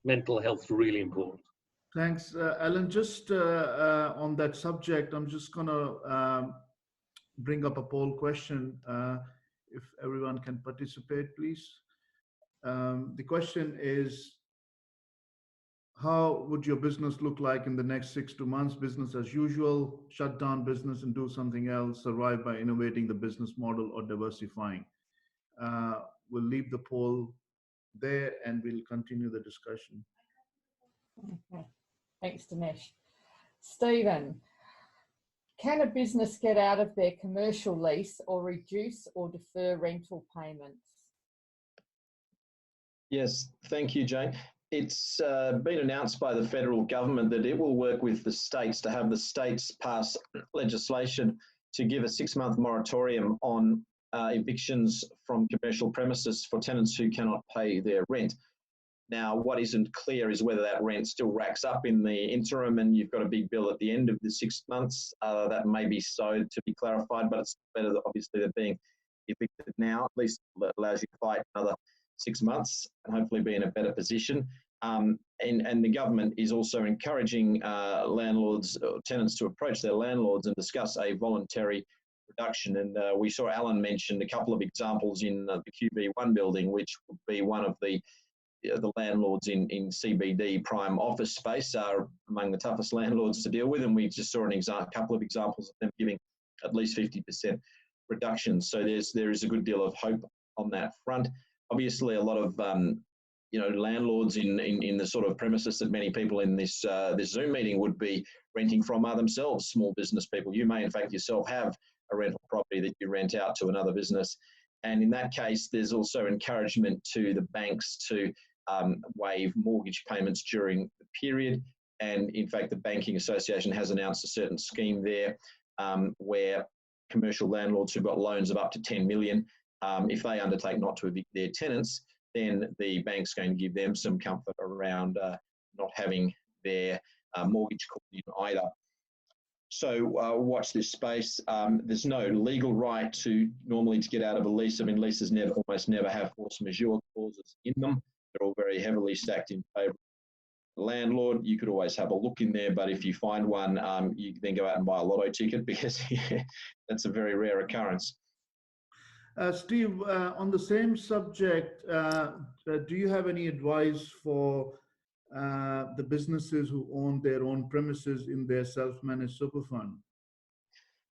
mental health is really important. Thanks, Alan. Just on that subject, I'm just going to bring up a poll question. If everyone can participate, please. The question is, how would your business look like in the next 6 to 2 months? Business as usual, shut down business and do something else, survive by innovating the business model or diversifying? We'll leave the poll there and we'll continue the discussion. Okay. Thanks, Dinesh. Stephen, can a business get out of their commercial lease or reduce or defer rental payments? Yes, thank you, Jane. It's been announced by the federal government that it will work with the states to have the states pass legislation to give a 6-month moratorium on evictions from commercial premises for tenants who cannot pay their rent. Now, what isn't clear is whether that rent still racks up in the interim and you've got a big bill at the end of the 6 months. That may be so to be clarified, but it's better, obviously, than being evicted now. At least it allows you to fight another 6 months and hopefully be in a better position. And the government is also encouraging landlords or tenants to approach their landlords and discuss a voluntary reduction. And we saw Alan mentioned a couple of examples in the QB1 building, which would be one of the landlords in CBD prime office space are among the toughest landlords to deal with. And we just saw a couple of examples of them giving at least 50% reductions. So there is a good deal of hope on that front. Obviously, a lot of landlords in the sort of premises that many people in this Zoom meeting would be renting from are themselves small business people. You may, in fact, yourself have a rental property that you rent out to another business. And in that case, there's also encouragement to the banks to waive mortgage payments during the period. And in fact, the Banking Association has announced a certain scheme there where commercial landlords who've got loans of up to 10 million, if they undertake not to evict their tenants, then the bank's going to give them some comfort around not having their mortgage called in either. So watch this space. There's no legal right to normally to get out of a lease. I mean, leases almost never have force majeure clauses in them. They're all very heavily stacked in favour of the landlord. You could always have a look in there, but if you find one, you then go out and buy a lotto ticket, because that's a very rare occurrence. Steve, on the same subject, do you have any advice for the businesses who own their own premises in their self-managed super fund?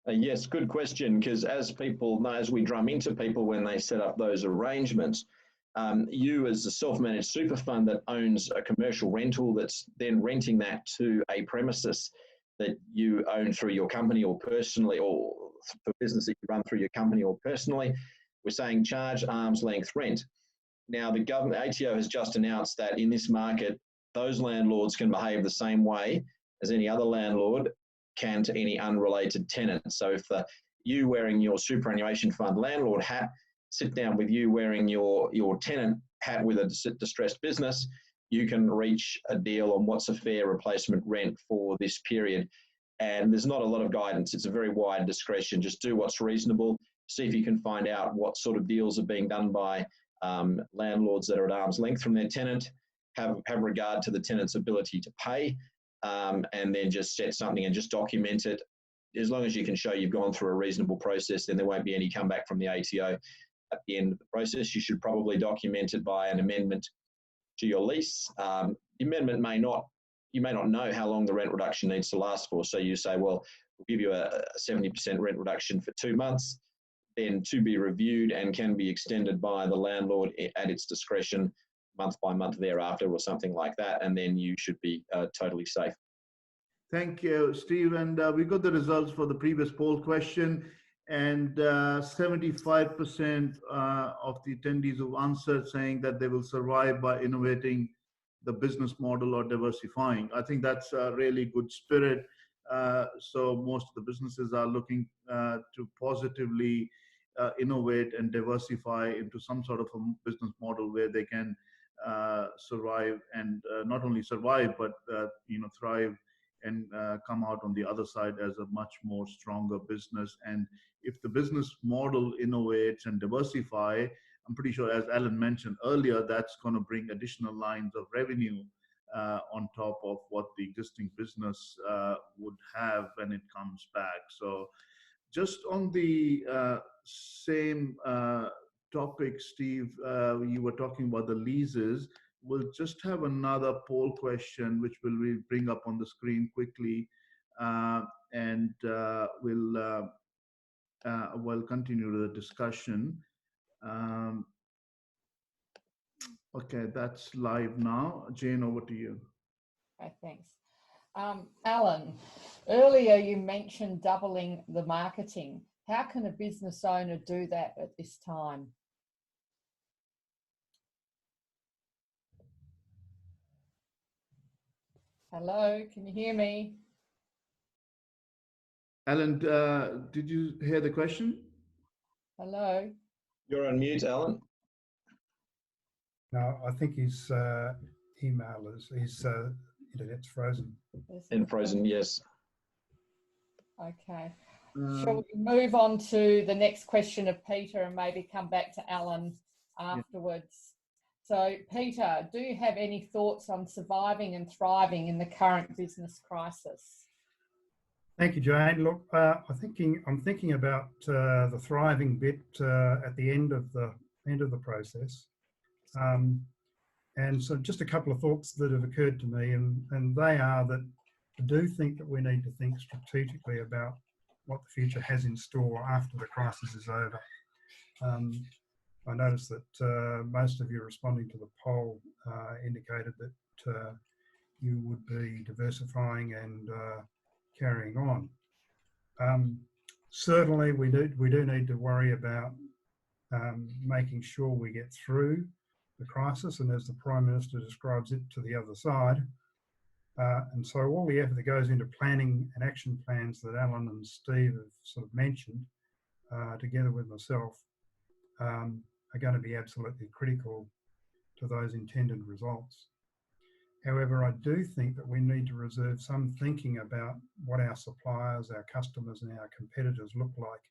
Yes, good question, because as people know, as we drum into people when they set up those arrangements, you as a self-managed super fund that owns a commercial rental that's then renting that to a premises that you own through your company or personally, or for business that you run through your company or personally, we're saying charge arm's length rent. Now, the government, ATO has just announced that in this market, those landlords can behave the same way as any other landlord can to any unrelated tenant. So if you wearing your superannuation fund landlord hat sit down with you wearing your tenant hat with a distressed business, you can reach a deal on what's a fair replacement rent for this period. And there's not a lot of guidance. It's a very wide discretion. Just do what's reasonable. See if you can find out what sort of deals are being done by landlords that are at arm's length from their tenant. Have regard to the tenant's ability to pay, and then just set something and just document it. As long as you can show you've gone through a reasonable process, then there won't be any comeback from the ATO at the end of the process. You should probably document it by an amendment to your lease. The amendment you may not know how long the rent reduction needs to last for. So you say, well, we'll give you a 70% rent reduction for 2 months, then to be reviewed and can be extended by the landlord at its discretion month by month thereafter, or something like that, and then you should be totally safe. Thank you, Steve. And we got the results for the previous poll question, and 75% of the attendees have answered saying that they will survive by innovating the business model or diversifying. I think that's a really good spirit. So most of the businesses are looking to positively innovate and diversify into some sort of a business model where they can survive, and not only survive, but thrive and come out on the other side as a much more stronger business. And if the business model innovates and diversify, I'm pretty sure, as Alan mentioned earlier, that's going to bring additional lines of revenue on top of what the existing business would have when it comes back. So just on the same topic, Steve, you were talking about the leases. We'll just have another poll question, which we'll bring up on the screen quickly, and we'll continue the discussion. Okay, that's live now. Jane, over to you. Okay, thanks. Alan, earlier you mentioned doubling the marketing. How can a business owner do that at this time? Hello, can you hear me? Alan, did you hear the question? Hello? You're on mute, Alan. No, I think his email is, his internet's frozen. And frozen, yes. Okay. Shall we move on to the next question of Peter and maybe come back to Alan afterwards? So, Peter, do you have any thoughts on surviving and thriving in the current business crisis? Thank you, Jane. Look, I'm thinking about the thriving bit at the end of the process, and so just a couple of thoughts that have occurred to me, and they are that I do think that we need to think strategically about what the future has in store after the crisis is over. I noticed that most of you responding to the poll indicated that you would be diversifying and carrying on. Certainly, we do need to worry about making sure we get through the crisis, and as the Prime Minister describes it, to the other side. And so all the effort that goes into planning and action plans that Alan and Steve have sort of mentioned, together with myself, are going to be absolutely critical to those intended results. However, I do think that we need to reserve some thinking about what our suppliers, our customers and our competitors look like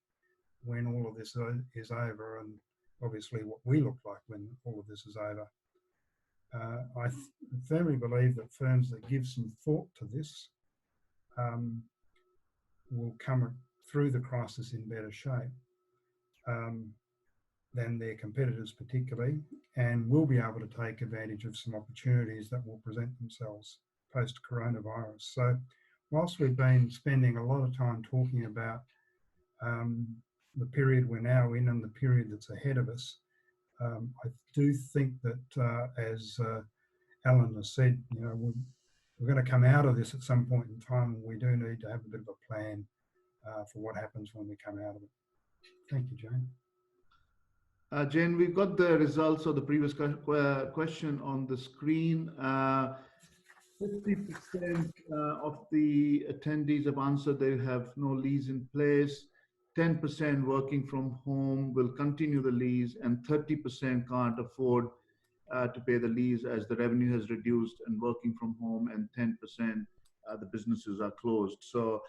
when all of this is over, and obviously what we look like when all of this is over. I firmly believe that firms that give some thought to this will come through the crisis in better shape than their competitors particularly, and will be able to take advantage of some opportunities that will present themselves post-coronavirus. So whilst we've been spending a lot of time talking about the period we're now in and the period that's ahead of us, I do think that as Alan has said, you know, we're going to come out of this at some point in time, and we do need to have a bit of a plan for what happens when we come out of it. Thank you, Jane. Jane, we've got the results of the previous question on the screen. 50% of the attendees have answered they have no lease in place. 10% working from home, will continue the lease, and 30% can't afford to pay the lease as the revenue has reduced and working from home, and 10% the businesses are closed. So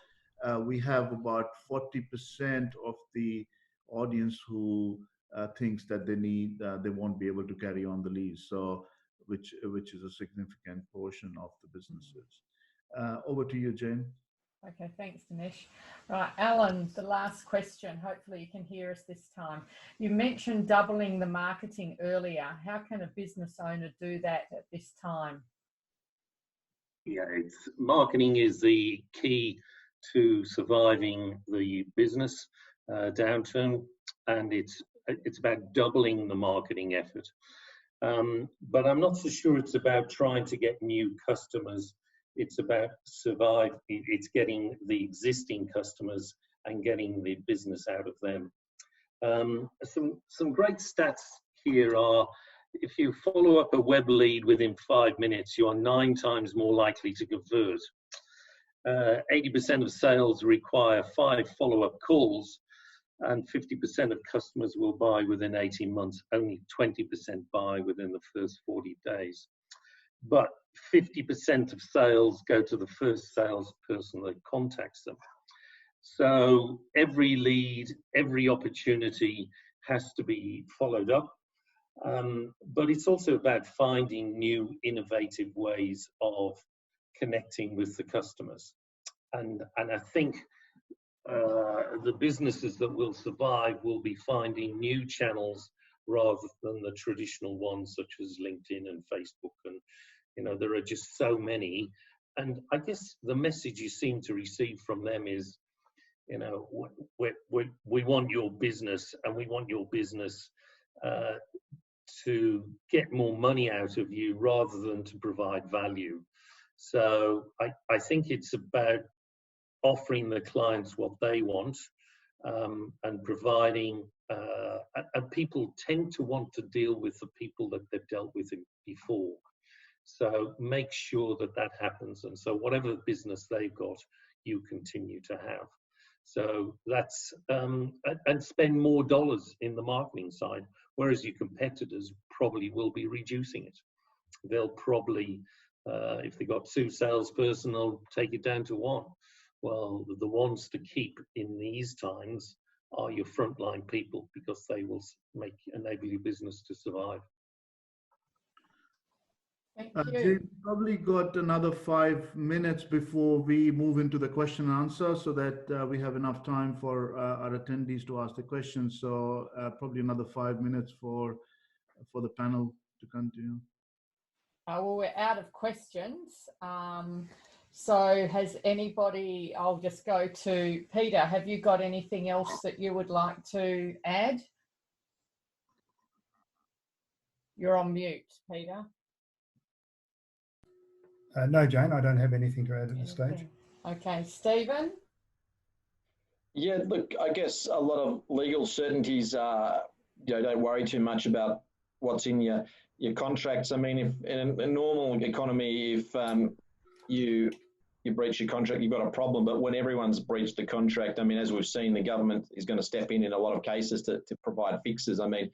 we have about 40% of the audience who thinks that they won't be able to carry on the lease, so which is a significant portion of the businesses. Over to you, Jane. Okay, thanks, Dinesh. Right, Alan, the last question. Hopefully you can hear us this time. You mentioned doubling the marketing earlier. How can a business owner do that at this time? Yeah, marketing is the key to surviving the business downturn, and it's about doubling the marketing effort. But I'm not so sure it's about trying to get new customers. It's about it's getting the existing customers and getting the business out of them. Some great stats here are, if you follow up a web lead within 5 minutes, you are 9 times more likely to convert. 80% of sales require 5 follow-up calls, and 50% of customers will buy within 18 months. Only 20% buy within the first 40 days. But 50% of sales go to the first salesperson that contacts them. So every lead, every opportunity has to be followed up. But it's also about finding new innovative ways of connecting with the customers. And I think the businesses that will survive will be finding new channels rather than the traditional ones such as LinkedIn and Facebook. And, you know, there are just so many. And I guess the message you seem to receive from them is, you know, we want your business, and we want your business to get more money out of you rather than to provide value. So I think it's about offering the clients what they want, and providing, and people tend to want to deal with the people that they've dealt with before. So make sure that that happens. And so whatever business they've got, you continue to have. So that's, and spend more dollars in the marketing side, whereas your competitors probably will be reducing it. They'll probably, if they've got 2 salesperson, they'll take it down to 1. Well, the ones to keep in these times are your frontline people, because they will enable your business to survive. Thank you. Jane, probably got another 5 minutes before we move into the question and answer, so that we have enough time for our attendees to ask the questions. So probably another 5 minutes for the panel to continue. Well, we're out of questions. So has anybody, I'll just go to Peter. Have you got anything else that you would like to add? You're on mute, Peter. No, Jane, I don't have anything to add at this stage. Okay, Stephen? Yeah, look, I guess a lot of legal certainties are, you know, don't worry too much about what's in your contracts. I mean, if in a normal economy, if you breach your contract, you've got a problem. But when everyone's breached the contract, I mean, as we've seen, the government is going to step in a lot of cases to provide fixes. I mean,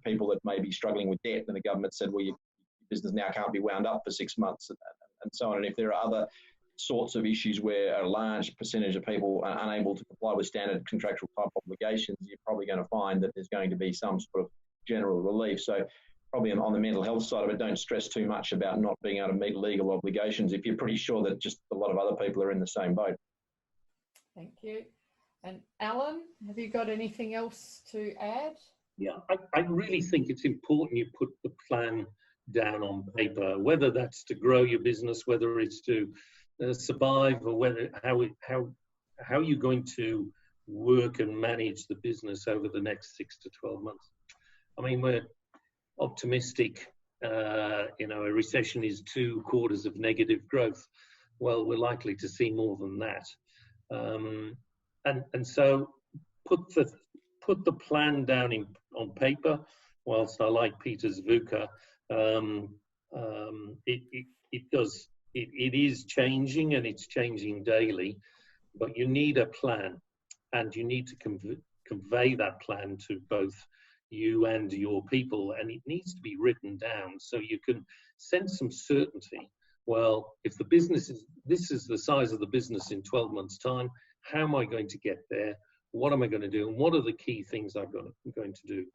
people that may be struggling with debt, and the government said, well, your business now can't be wound up for 6 months, and so on. And if there are other sorts of issues where a large percentage of people are unable to comply with standard contractual type obligations, you're probably going to find that there's going to be some sort of general relief. So probably on the mental health side of it, don't stress too much about not being able to meet legal obligations if you're pretty sure that just a lot of other people are in the same boat. Thank you. And Alan, have you got anything else to add? Yeah, I really think it's important you put the plan down on paper, whether that's to grow your business, whether it's to survive, or whether how you're going to work and manage the business over the next 6 to 12 months. I mean, we're optimistic. A recession is 2 quarters of negative growth. Well, we're likely to see more than that. And so put the plan down on paper. Whilst I like Peter's VUCA, it is changing, and it's changing daily. But you need a plan, and you need to convey that plan to both you and your people, and it needs to be written down so you can sense some certainty. Well, if this is the size of the business in 12 months' time, how am I going to get there? What am I going to do? And what are the key things I'm going to do?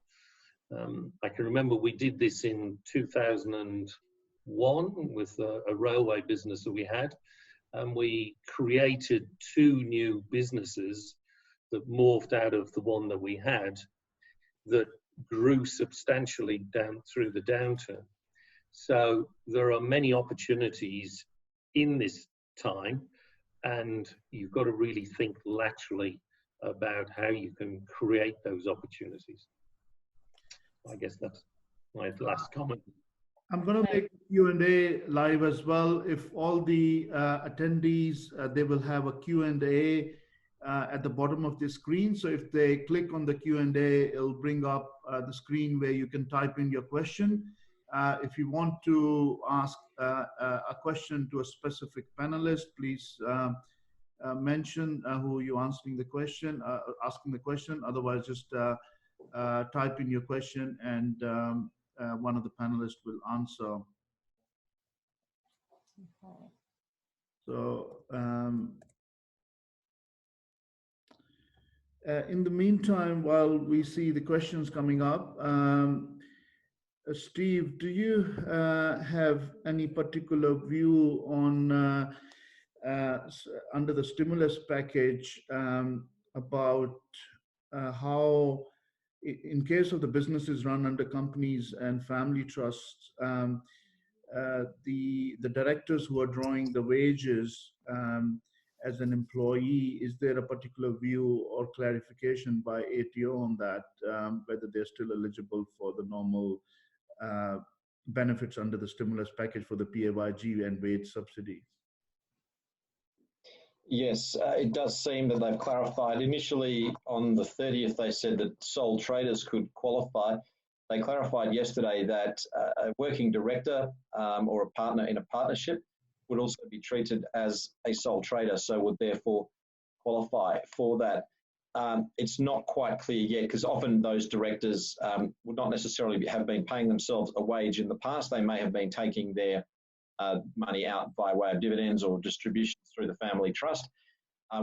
I can remember we did this in 2001 with a railway business that we had, and we created 2 new businesses that morphed out of the one that we had, that grew substantially down through the downturn. So there are many opportunities in this time, and you've got to really think laterally about how you can create those opportunities. I guess that's my last comment. I'm going to make Q&A live as well. If all the attendees, they will have a Q&A at the bottom of the screen. So if they click on the Q&A, it'll bring up the screen where you can type in your question. If you want to ask a question to a specific panelist, please mention who you're asking the question. Otherwise, just type in your question, and one of the panelists will answer. Okay. So in the meantime, while we see the questions coming up, Steve, do you have any particular view on under the stimulus package about how, in case of the businesses run under companies and family trusts, the directors who are drawing the wages as an employee, is there a particular view or clarification by ATO on that, whether they're still eligible for the normal benefits under the stimulus package for the PAYG and wage subsidy? Yes, it does seem that they've clarified. Initially on the 30th, they said that sole traders could qualify. They clarified yesterday that a working director or a partner in a partnership would also be treated as a sole trader, so would therefore qualify for that. It's not quite clear yet, because often those directors would not necessarily have been paying themselves a wage in the past. They may have been taking their money out by way of dividends or distributions through the family trust.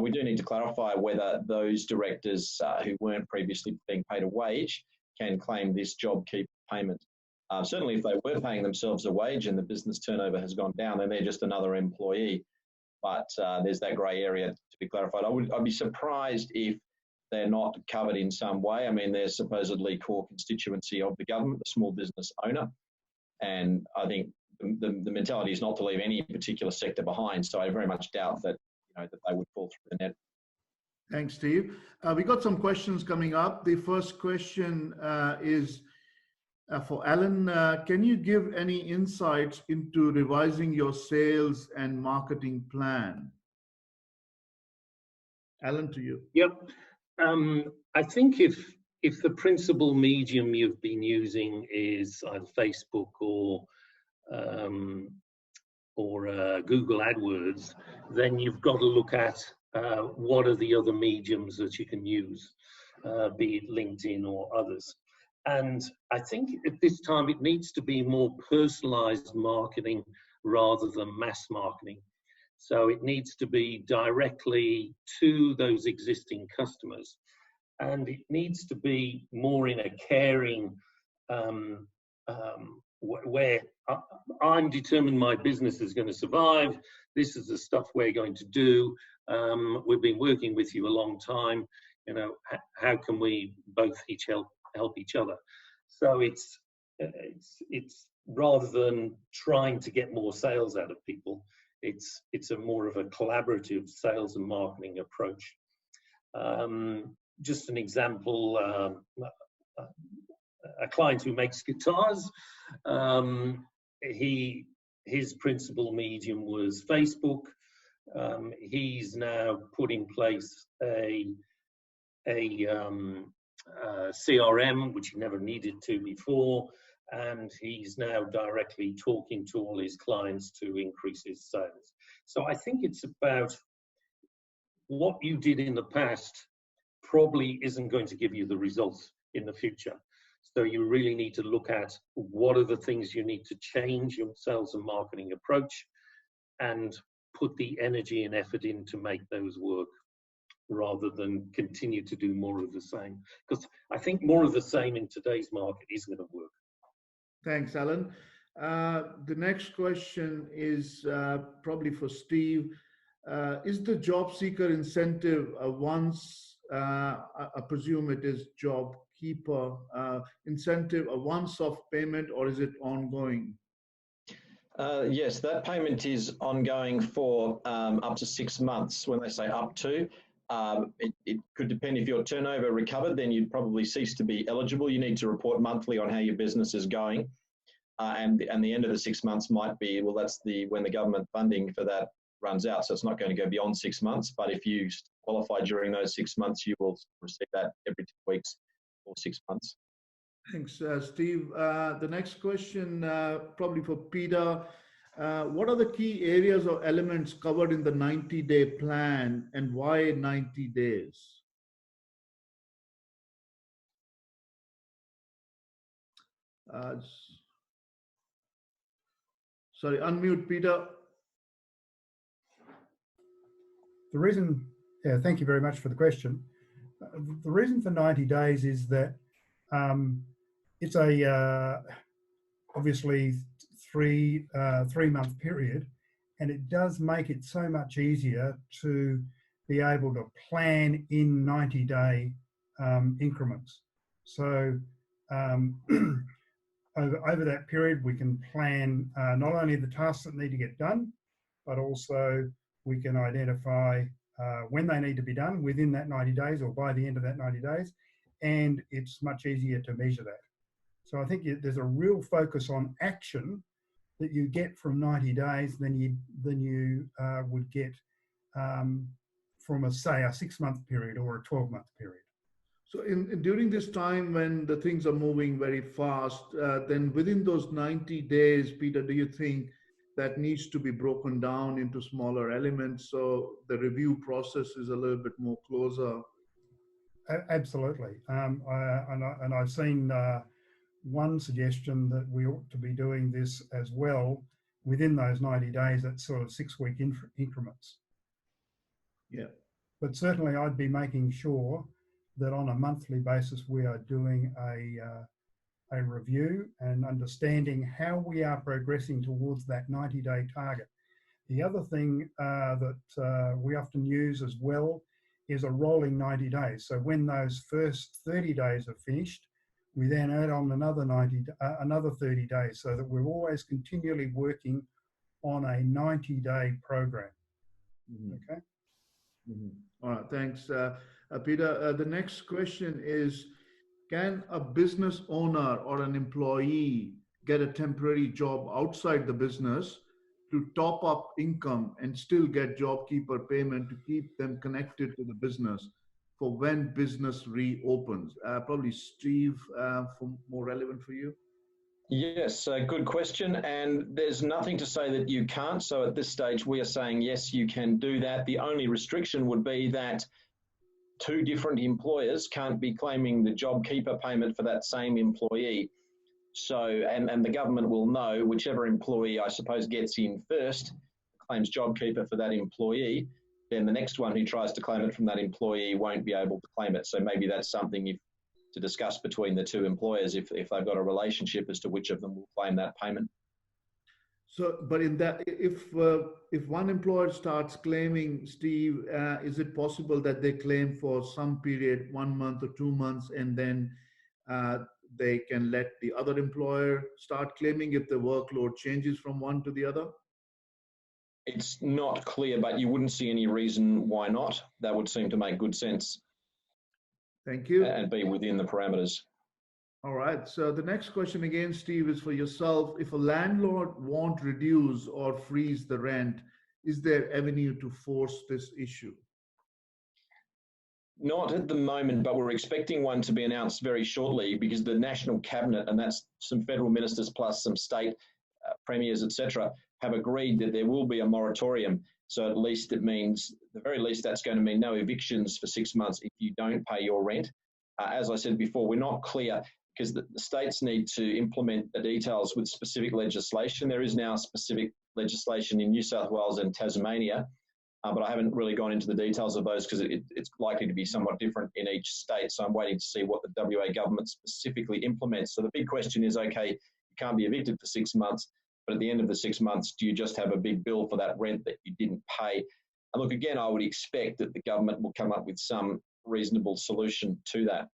We do need to clarify whether those directors who weren't previously being paid a wage can claim this JobKeeper payment. Certainly if they were paying themselves a wage and the business turnover has gone down, then they're just another employee. But there's that grey area to be clarified. I'd be surprised if they're not covered in some way. I mean, they're supposedly core constituency of the government, the small business owner. And I think the mentality is not to leave any particular sector behind. So I very much doubt that, that they would fall through the net. Thanks, Steve. We got some questions coming up. The first question is for Alan. Can you give any insights into revising your sales and marketing plan? Alan, to you. Yep. I think if the principal medium you've been using is either Facebook or Google AdWords, then you've got to look at what are the other mediums that you can use, be it LinkedIn or others. And I think at this time it needs to be more personalized marketing rather than mass marketing. So it needs to be directly to those existing customers. And it needs to be more in a caring, where I'm determined my business is going to survive. This is the stuff we're going to do. We've been working with you a long time. You know, how can we both help each other? So it's rather than trying to get more sales out of people, it's a more of a collaborative sales and marketing approach. Just an example, a client who makes guitars, his principal medium was Facebook. He's now put in place a CRM, which he never needed to before, and he's now directly talking to all his clients to increase his sales. So I think it's about what you did in the past probably isn't going to give you the results in the future. So you really need to look at what are the things you need to change your sales and marketing approach and put the energy and effort in to make those work, rather than continue to do more of the same. Because I think more of the same in today's market isn't going to work. Thanks, Alan. The next question is probably for Steve. Is the job seeker incentive I presume it is job keeper incentive, a once-off payment, or is it ongoing? Yes, that payment is ongoing for up to 6 months. When they say up to, it could depend. If your turnover recovered, then you'd probably cease to be eligible. You need to report monthly on how your business is going. And the end of the 6 months might be, well, that's when the government funding for that runs out. So it's not going to go beyond 6 months. But if you qualify during those 6 months, you will receive that every 2 weeks or 6 months. Thanks, Steve. The next question, probably for Peter. What are the key areas or elements covered in the 90-day plan, and why 90 days? Sorry, unmute, Peter. The reason, thank you very much for the question. The reason for 90 days is that it's a obviously three-month period, and it does make it so much easier to be able to plan in 90-day increments. So over that period, we can plan not only the tasks that need to get done, but also we can identify when they need to be done within that 90 days or by the end of that 90 days, and it's much easier to measure that. So I think there's a real focus on action that you get from 90 days than you would get from say a 6-month period or a 12-month period. So during this time when the things are moving very fast, then within those 90 days, Peter, do you think that needs to be broken down into smaller elements so the review process is a little bit more closer? Absolutely. And I've seen one suggestion that we ought to be doing this as well within those 90 days at sort of 6-week increments. Yeah. But certainly I'd be making sure that on a monthly basis we are doing a review and understanding how we are progressing towards that 90-day target. The other thing that we often use as well is a rolling 90 days. So when those first 30 days are finished, we then add on another 30 days, so that we're always continually working on a 90-day program. Mm-hmm. Okay. Mm-hmm. All right, thanks, Peter. The next question is, can a business owner or an employee get a temporary job outside the business to top up income and still get JobKeeper payment to keep them connected to the business for when business reopens? Probably Steve, more relevant for you. Yes, good question. And there's nothing to say that you can't. So at this stage, we are saying, yes, you can do that. The only restriction would be that two different employers can't be claiming the JobKeeper payment for that same employee. So, and the government will know whichever employee, I suppose, gets in first, claims JobKeeper for that employee, then the next one who tries to claim it from that employee won't be able to claim it. So maybe that's something to discuss between the two employers if they've got a relationship as to which of them will claim that payment. So, but in that, if one employer starts claiming, Steve, is it possible that they claim for some period, 1 month or 2 months, and then they can let the other employer start claiming if the workload changes from one to the other? It's not clear, but you wouldn't see any reason why not. That would seem to make good sense. Thank you. And be within the parameters. All right. So the next question again, Steve, is for yourself. If a landlord won't reduce or freeze the rent, is there avenue to force this issue? Not at the moment, but we're expecting one to be announced very shortly because the National Cabinet, and that's some federal ministers plus some state premiers, etc., have agreed that there will be a moratorium. So at least it means, at the very least, that's going to mean no evictions for 6 months if you don't pay your rent. As I said before, we're not clear because the states need to implement the details with specific legislation. There is now specific legislation in New South Wales and Tasmania, but I haven't really gone into the details of those because it's likely to be somewhat different in each state. So I'm waiting to see what the WA government specifically implements. So the big question is, okay, you can't be evicted for 6 months, but at the end of the 6 months, do you just have a big bill for that rent that you didn't pay? And look, again, I would expect that the government will come up with some reasonable solution to that.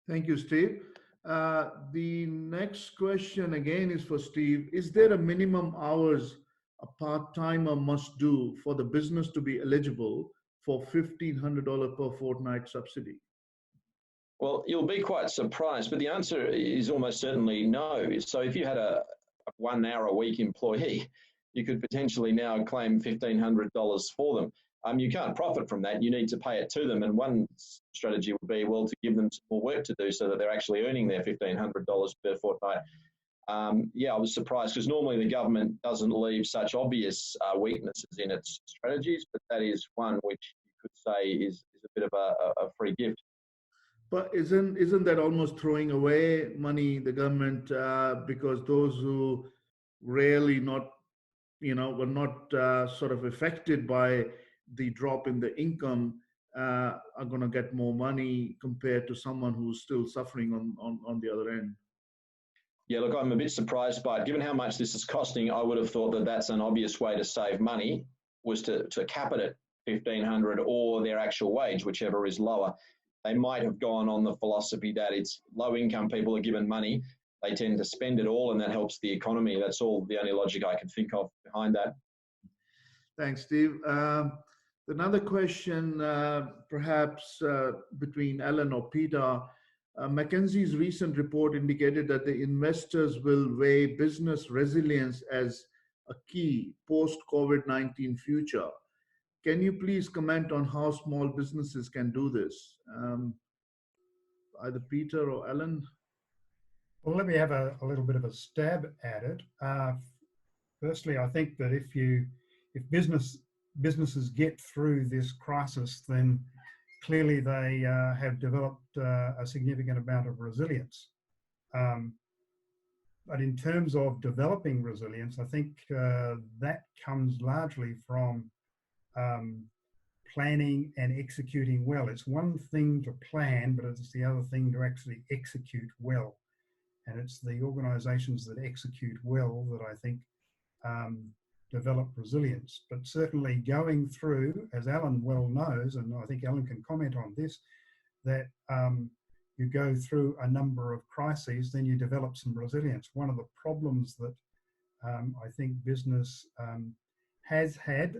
Thank you, Steve. The next question again is for Steve. Is there a minimum hours a part-timer must do for the business to be eligible for $1,500 per fortnight subsidy? Well, you'll be quite surprised, but the answer is almost certainly no. So if you had a 1 hour a week employee, you could potentially now claim $1,500 for them. You can't profit from that. You need to pay it to them. And one strategy would be, well, to give them some more work to do so that they're actually earning their $1,500 per fortnight. Yeah, I was surprised because normally the government doesn't leave such obvious weaknesses in its strategies, but that is one which you could say is a bit of a free gift. But isn't that almost throwing away money, the government, because those who really not, were not sort of affected by the drop in the income are going to get more money compared to someone who's still suffering on the other end? Yeah, look, I'm a bit surprised by it. Given how much this is costing, I would have thought that that's an obvious way to save money, was to cap it at $1,500 or their actual wage, whichever is lower. They might have gone on the philosophy that it's low-income people are given money, they tend to spend it all, and that helps the economy. That's all the only logic I can think of behind that. Thanks, Steve. Another question, perhaps between Alan or Peter. McKinsey's recent report indicated that the investors will weigh business resilience as a key post-COVID-19 future. Can you please comment on how small businesses can do this? Either Peter or Alan? Well, let me have a little bit of a stab at it. Firstly, I think that if businesses get through this crisis, then clearly they have developed a significant amount of resilience. But in terms of developing resilience, I think that comes largely from planning and executing well. It's one thing to plan, but it's the other thing to actually execute well. And it's the organisations that execute well that I think develop resilience. But certainly going through, as Alan well knows, and I think Alan can comment on this, that you go through a number of crises, then you develop some resilience. One of the problems that I think business has had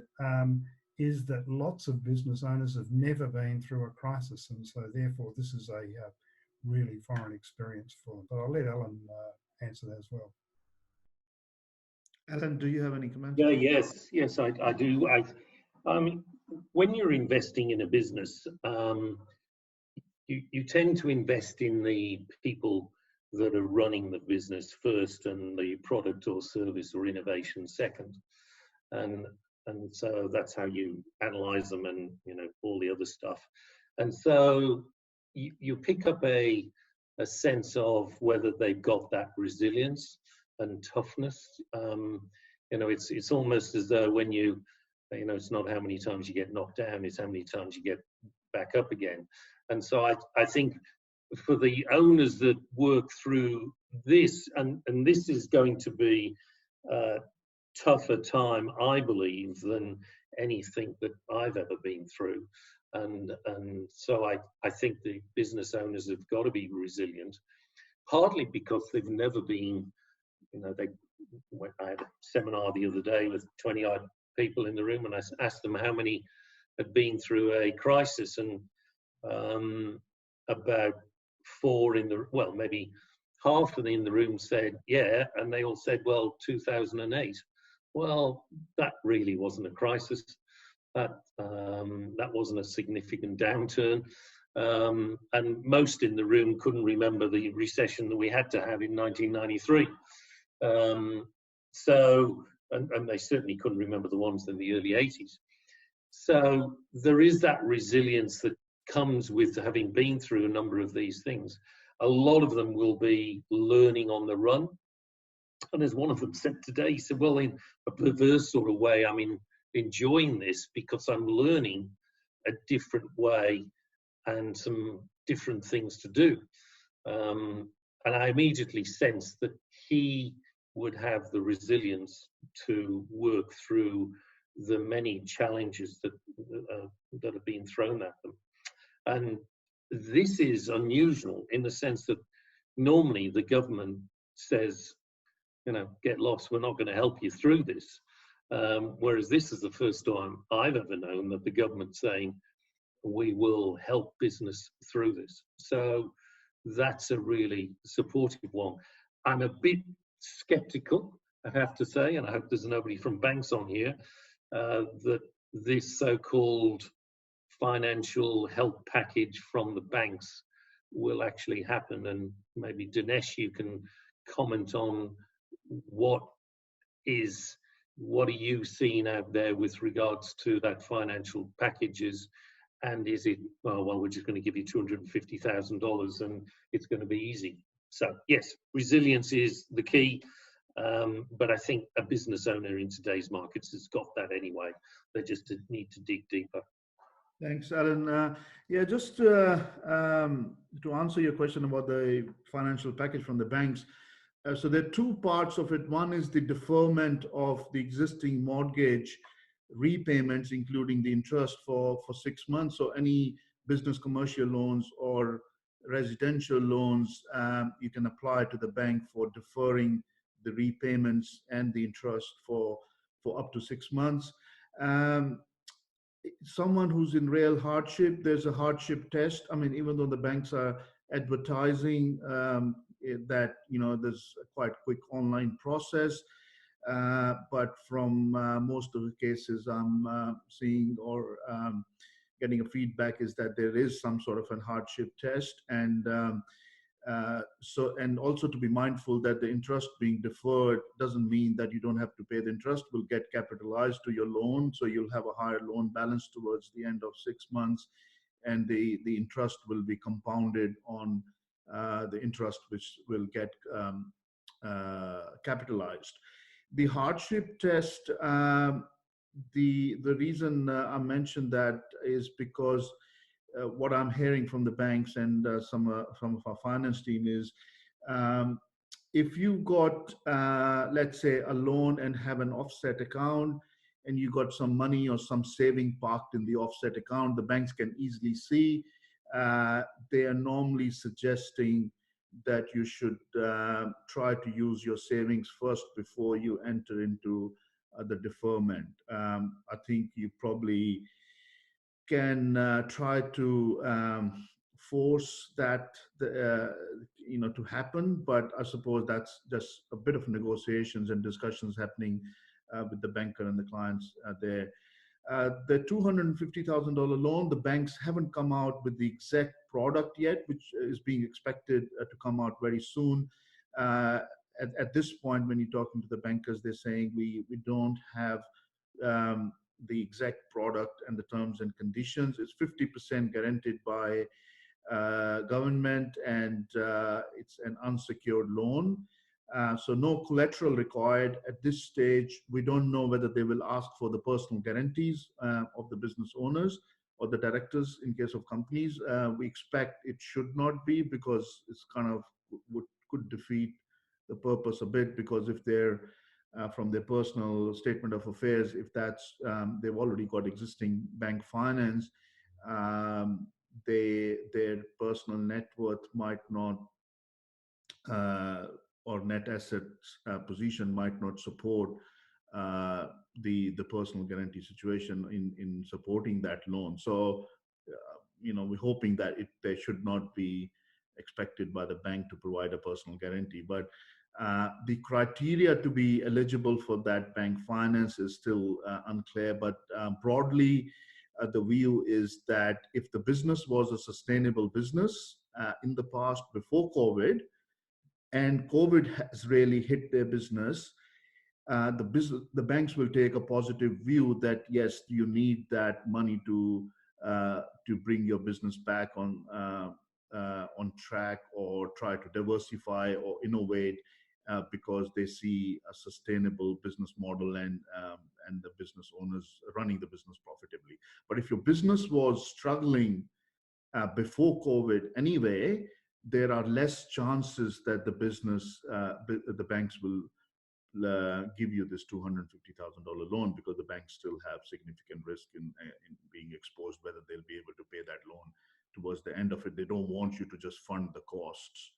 is that lots of business owners have never been through a crisis, and so therefore this is a really foreign experience for them. But I'll let Alan answer that as well. Alan, do you have any comments? Yeah, yes, I do. When you're investing in a business, you tend to invest in the people that are running the business first, and the product or service or innovation second. And so that's how you analyze them, and all the other stuff. And so you pick up a sense of whether they've got that resilience and toughness. It's almost as though when it's not how many times you get knocked down, it's how many times you get back up again. And so I think for the owners that work through this, and this is going to be a tougher time, I believe, than anything that I've ever been through. And so I think the business owners have got to be resilient, partly because they've never been, I had a seminar the other day with 20 odd people in the room, and I asked them how many had been through a crisis, and about maybe half of them in the room said, yeah, and they all said, well, 2008. Well, that really wasn't a crisis. That wasn't a significant downturn. And most in the room couldn't remember the recession that we had to have in 1993. And they certainly couldn't remember the ones in the early 80s. So there is that resilience that comes with having been through a number of these things. A lot of them will be learning on the run. And as one of them said today, he said, well, in a perverse sort of way, I'm enjoying this because I'm learning a different way and some different things to do. And I immediately sensed that he would have the resilience to work through the many challenges that have been thrown at them. And this is unusual in the sense that normally the government says, get lost, we're not going to help you through this. Whereas this is the first time I've ever known that the government's saying, we will help business through this. So that's a really supportive one. I'm a bit skeptical, I have to say, and I hope there's nobody from banks on here, that this so-called financial help package from the banks will actually happen. And maybe Dinesh, you can comment on what are you seeing out there with regards to that financial packages, and is it, well, we're just going to give you $250,000 and it's going to be easy. So yes, resilience is the key, but I think a business owner in today's markets has got that anyway. They just need to dig deeper. Thanks, Alan. Yeah, just to answer your question about the financial package from the banks. So there are two parts of it. One is the deferment of the existing mortgage repayments, including the interest for 6 months. So any business commercial loans or residential loans, you can apply to the bank for deferring the repayments and the interest for up to 6 months. Someone who's in real hardship, there's a hardship test. I mean, even though the banks are advertising that there's a quite quick online process, but from most of the cases I'm seeing or getting a feedback is that there is some sort of a hardship test, and and also to be mindful that the interest being deferred doesn't mean that you don't have to pay. The interest will get capitalized to your loan, so you'll have a higher loan balance towards the end of 6 months, and the interest will be compounded on the interest which will get capitalized. The hardship test, the reason I mentioned that is because what I'm hearing from the banks and some of our finance team is, if you got, let's say, a loan and have an offset account, and you got some money or some saving parked in the offset account, the banks can easily see. They are normally suggesting that you should try to use your savings first before you enter into the deferment. I think you probably can try to force that to happen, but I suppose that's just a bit of negotiations and discussions happening with the banker and the clients there. The $250,000 loan, the banks haven't come out with the exact product yet, which is being expected to come out very soon. At this point, when you're talking to the bankers, they're saying we don't have the exact product and the terms and conditions. It's 50% guaranteed by government, and it's an unsecured loan. So no collateral required at this stage. We don't know whether they will ask for the personal guarantees of the business owners or the directors in case of companies. We expect it should not be, because it's kind of could defeat the purpose a bit, because if they're from their personal statement of affairs, if that's they've already got existing bank finance, their personal net worth might not or net assets position might not support the personal guarantee situation in supporting that loan. So we're hoping that they should not be expected by the bank to provide a personal guarantee. But the criteria to be eligible for that bank finance is still unclear. But broadly, the view is that if the business was a sustainable business in the past before COVID, and COVID has really hit their business, the banks will take a positive view that yes, you need that money to bring your business back on track, or try to diversify or innovate, because they see a sustainable business model and the business owners running the business profitably. But if your business was struggling before COVID anyway, there are less chances that the banks will give you this $250,000 loan, because the banks still have significant risk in being exposed, whether they'll be able to pay that loan towards the end of it. They don't want you to just fund the costs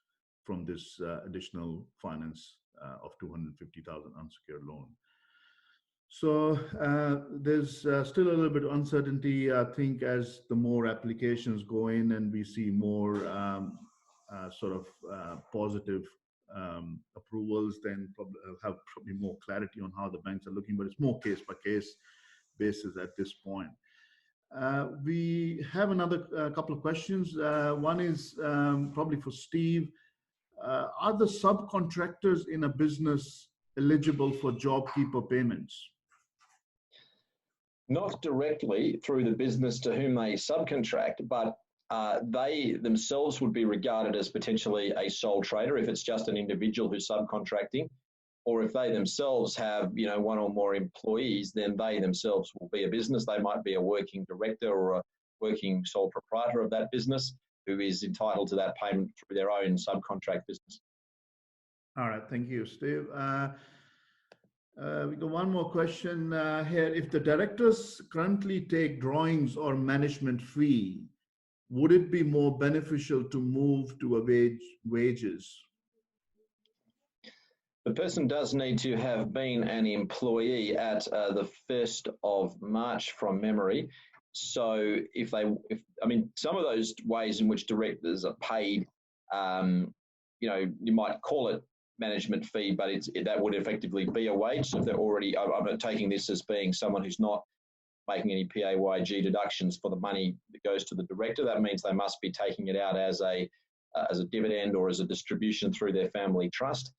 from this additional finance of $250,000 unsecured loan. So there's still a little bit of uncertainty, I think, as the more applications go in and we see more positive approvals, then have probably more clarity on how the banks are looking, but it's more case by case basis at this point. We have another couple of questions. One is probably for Steve. Are the subcontractors in a business eligible for JobKeeper payments? Not directly through the business to whom they subcontract, but they themselves would be regarded as potentially a sole trader if it's just an individual who's subcontracting, or if they themselves have one or more employees, then they themselves will be a business. They might be a working director or a working sole proprietor of that business who is entitled to that payment through their own subcontract business. All right, thank you, Steve. We got one more question here. If the directors currently take drawings or management fee, would it be more beneficial to move to a wages? The person does need to have been an employee at the 1st of March from memory. So some of those ways in which directors are paid, you might call it management fee, but that would effectively be a wage. So if they're already, I'm taking this as being someone who's not making any PAYG deductions for the money that goes to the director, that means they must be taking it out as a dividend or as a distribution through their family trust.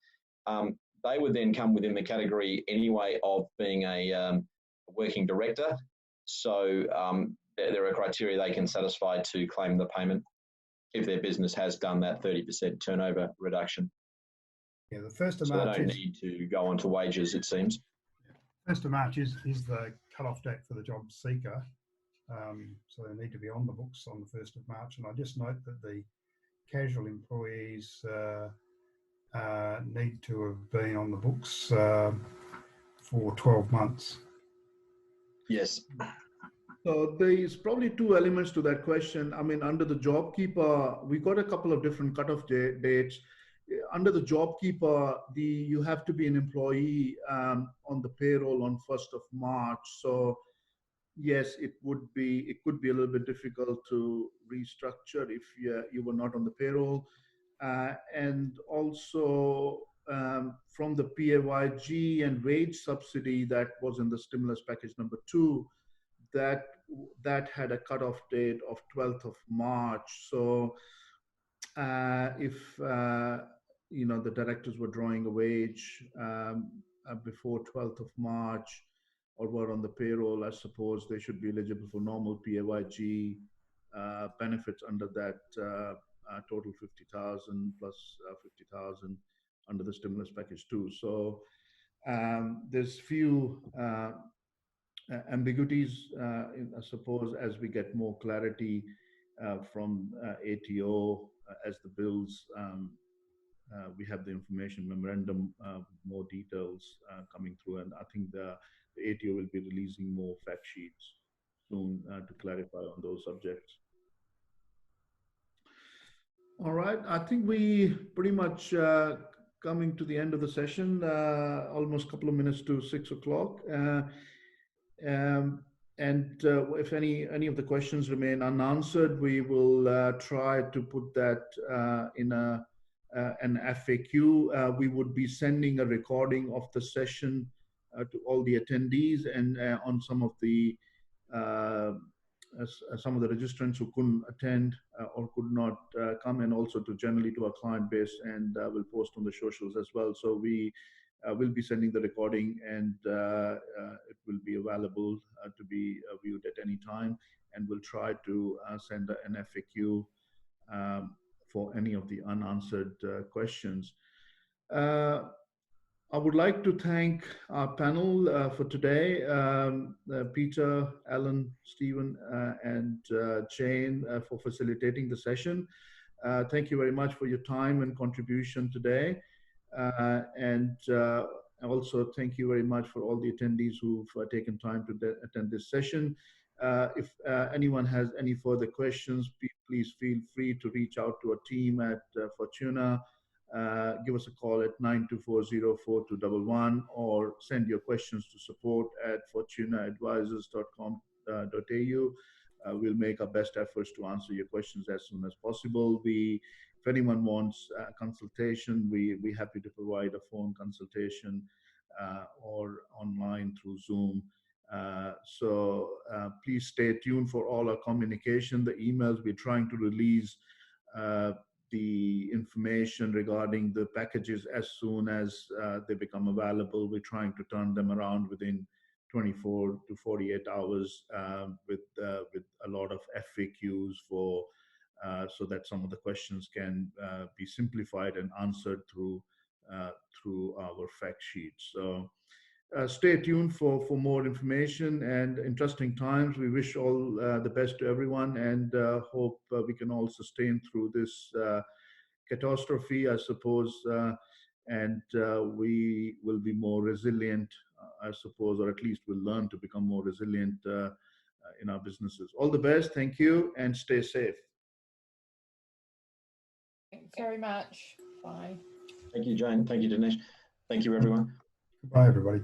They would then come within the category anyway of being a working director. So there are criteria they can satisfy to claim the payment if their business has done that 30% turnover reduction. Yeah, the 1st of March. So they don't need to go on to wages, it seems. 1st of March is the cut-off date for the job seeker. So they need to be on the books on the 1st of March. And I just note that the casual employees need to have been on the books for 12 months. Yes. So there's probably two elements to that question. I mean, under the JobKeeper, we got a couple of different cutoff dates. Under the JobKeeper, you have to be an employee on the payroll on 1st of March. So yes, it could be a little bit difficult to restructure if you were not on the payroll. And also from the PAYG and wage subsidy that was in the stimulus package number 2, that had a cutoff date of 12th of March. So if the directors were drawing a wage before 12th of March, or were on the payroll, I suppose they should be eligible for normal PAYG benefits under that total 50,000 plus 50,000 under the stimulus package too. So there's few ambiguities, I suppose, as we get more clarity from ATO as the bills. We have the information memorandum, more details coming through, and I think the ATO will be releasing more fact sheets soon to clarify on those subjects. All right, I think we pretty much coming to the end of the session, almost a couple of minutes to 6 o'clock. If any of the questions remain unanswered, we will try to put that in an FAQ. We would be sending a recording of the session to all the attendees and on some of the registrants who couldn't attend or could not come, and also generally to our client base, and we'll post on the socials as well. So we will be sending the recording, and it will be available to be viewed at any time, and we'll try to send an FAQ for any of the unanswered questions. I would like to thank our panel for today, Peter, Alan, Stephen, and Jane for facilitating the session. Thank you very much for your time and contribution today. And also thank you very much for all the attendees who've taken time to attend this session. If anyone has any further questions, please feel free to reach out to our team at Fortuna. Give us a call at 92404211 or send your questions to support@fortunaadvisors.com.au. We'll make our best efforts to answer your questions as soon as possible. If anyone wants a consultation, we're happy to provide a phone consultation or online through Zoom. So please stay tuned for all our communication. The emails, we're trying to release the information regarding the packages as soon as they become available. We're trying to turn them around within 24 to 48 hours with a lot of FAQs for so that some of the questions can be simplified and answered through our fact sheets. So stay tuned for more information and interesting times. We wish all the best to everyone, and hope we can all sustain through this catastrophe, I suppose, and we will be more resilient, I suppose, or at least we'll learn to become more resilient in our businesses. All the best. Thank you, and stay safe. Thanks very much. Bye. Thank you, Jane. Thank you, Dinesh. Thank you, everyone. Goodbye, everybody.